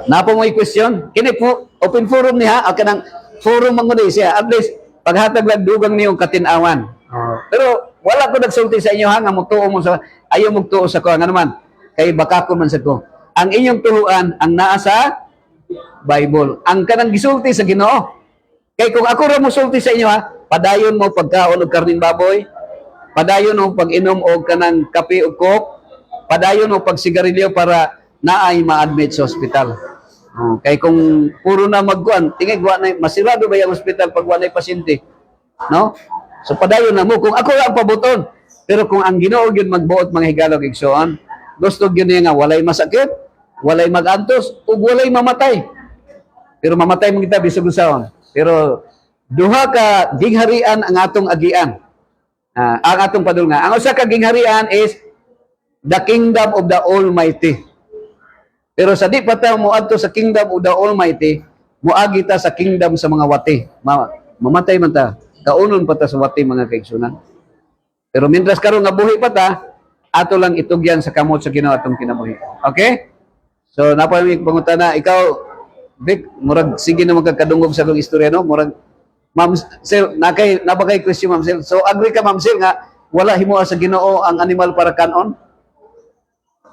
Napo mo i-question? Kini po open forum niya, kanang forum manguni siya. At least paghatag lang dugang niyong katinawan. Pero wala ko nagsulti sa inyo ha nga mutuo mo sa ayaw mo tuo sa ko nga naman. Kay baka ko man sa ko. Ang inyong tuhuan ang naa sa Bible. Ang kanang gisulti sa Ginoo. Kay kung ako ra mo sulti sa inyo ha, padayon mo pagkaon og karning baboy, padayon mo pag-inom og kanang kape o coke, padayon mo pagsigarilyo para naay ma-admit sa ospital. Kay kung puro na magkuan, tingay wa na masirado ba yung ospital pag wa na pasyente? No? So padayon na mo kung ako ra ang pabuton. Pero kung ang Ginoo gyud magbuot mga higalog igsoon, gusto gyud niya nga walay masakit, walay magantos, ug walay mamatay. Pero mamatay mo kita bisag usaon. Pero duha ka gingharian ang atong agian. Ang atong padulngan. Ang usa ka gingharian is the kingdom of the Almighty. Pero sa di pa tayo moadto sa kingdom of the Almighty, moagi ta sa kingdom sa mga wati. Mamatay man ta. Kaunon pa ta sa wati mga kaigsunan. Pero mientras karon nga buhi pa ta, ato lang itugyan sa kamot sa Ginoo atong kinabuhi. Okay? So napa mi pangutana, ikaw Vic, murag sige na magkakadungog sa akong istorya, no? Murag Ma'am Sel, napakay Christian Ma'am Sel. So agree ka Ma'am Sel nga wala himuha sa Ginoo ang animal para kanon?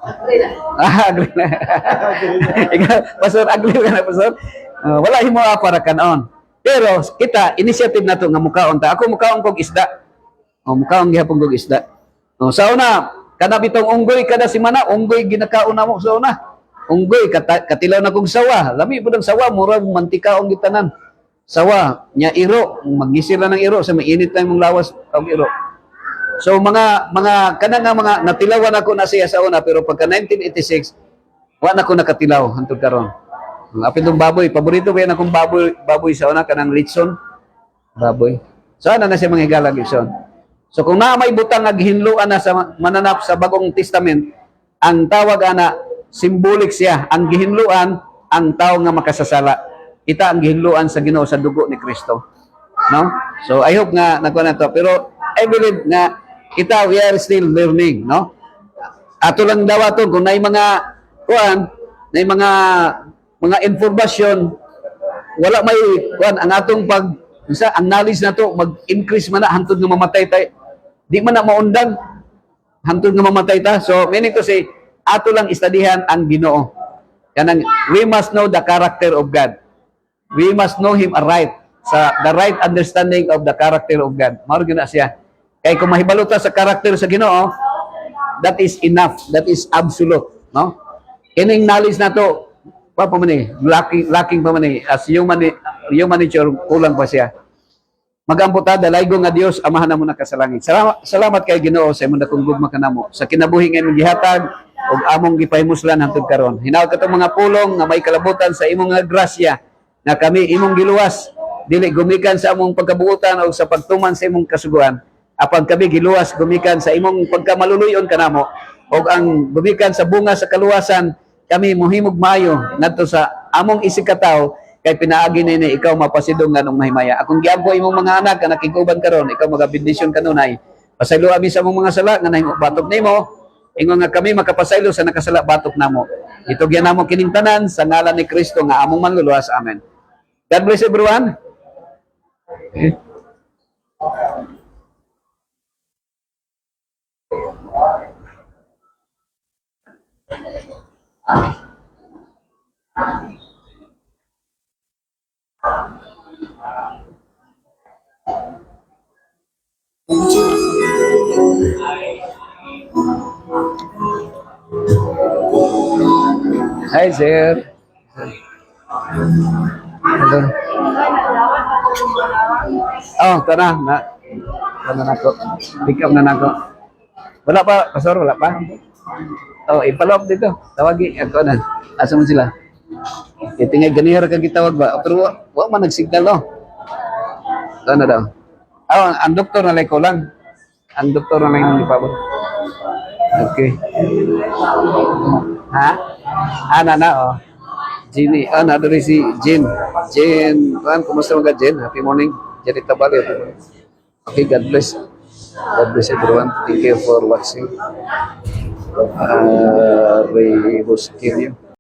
Agree na. Ikaw, Pastor, agree ka na, Pastor? Wala himuha para kanon. Pero kita, initiative nato nga mukaon ta. Ako mukaon kog isda. Mukaon gihapon kog isda. Sa una, kana bitong unggoy kada semana, unggoy ginakaon namo sa una. Unggoy katilaw na kog sawa. Lami pud ang sawa, murag mantikaon gitanan. Sawa, nya iro, maggisira ng iro sa mainit lang mong lawas ang iro. So mga kana nga mga natilawan ako na siya sa una, pero pagka 1986 wa na ko nakatilaw hantod karon. Ang apil ng baboy, paborito ba yan akong baboy sa una kanang litson baboy. So ana na siya mga higala litson. So kung naa may butang nga gihinluan na sa mananap sa Bagong Testament, ang tawag ana symbolic siya, ang gihinluan ang tao nga makasasala. Ita ang gihinluan sa Ginoo sa dugo ni Kristo. No? So I hope nga nakuha na to. Pero I believe nga kita we are still learning, no? Ato lang daw ato kung nay mga kuan, nay mga informasyon wala may kuan ang atong ang knowledge nato mag-increase man na hantod nga mamatay tay. Di man na maundan hantod nga mamatay ta. So meaning to say ato lang istadihan ang Ginoo. Kanang we must know the character of God. We must know Him aright sa the right understanding of the character of God. Mao gyud na siya. Kay kung mahibalo ta sa character sa Ginoo, that is enough. That is absolute, no? Kining knowledge nato pa man ni lacking pa man ni as human nature kulang pa siya. Mag-ambot ta dalaygo nga Dios amahan namo na ka sa langit. Salamat kay Ginoo sa imong dakong gugma kanamo sa kinabuhi nga imong gihatag ug among gipahimuslan hangtod karon. Hinaot katong mga pulong nga may kalabutan sa imong nga grasya na kami imong giluwas dili gumikan sa among pagkabuutan o sa pagtuman sa imong kasuguan apan kami giluwas gumikan sa imong pagkamaluluyon kanamo ug ang gumikan sa bunga sa kaluwasan kami mohimog maayo ngadto sa among isikataw kay pinaagi ni ikaw mapasidong nganong mahimaya. Akong giampo imong mga anak nga nakiguban karon, ikaw magabendisyon kanunay. Pasaylo ami sa among mga sala nga nahimo batok nimo. Ingon nga kami makapasaylo sa nakasala batok namo. Itugyan namo kining tanan sa ngalan ni Kristo nga among manluluwas. Amen. God bless everyone. Hi, sir. Hello. Oh, tara na. Tara na ako. Pick up na nako. Wala pa, pastor, wala pa. Oh, ipalop dito. Tawagi ako na. Asa mo sila? Itingay ganihar ka gitawag ba? Pero wa man nagsignal no. Ano daw? Oh, ang doktor na ko lang. Ang doktor na lang ipabot. Okay. Ha? Na oh. Jenny, nadari si Jen. Jen, kumusta mga Jen? Happy morning. Jenny Tabali. Okay, God bless. God bless everyone. Thank you for watching. Ray Busquillo.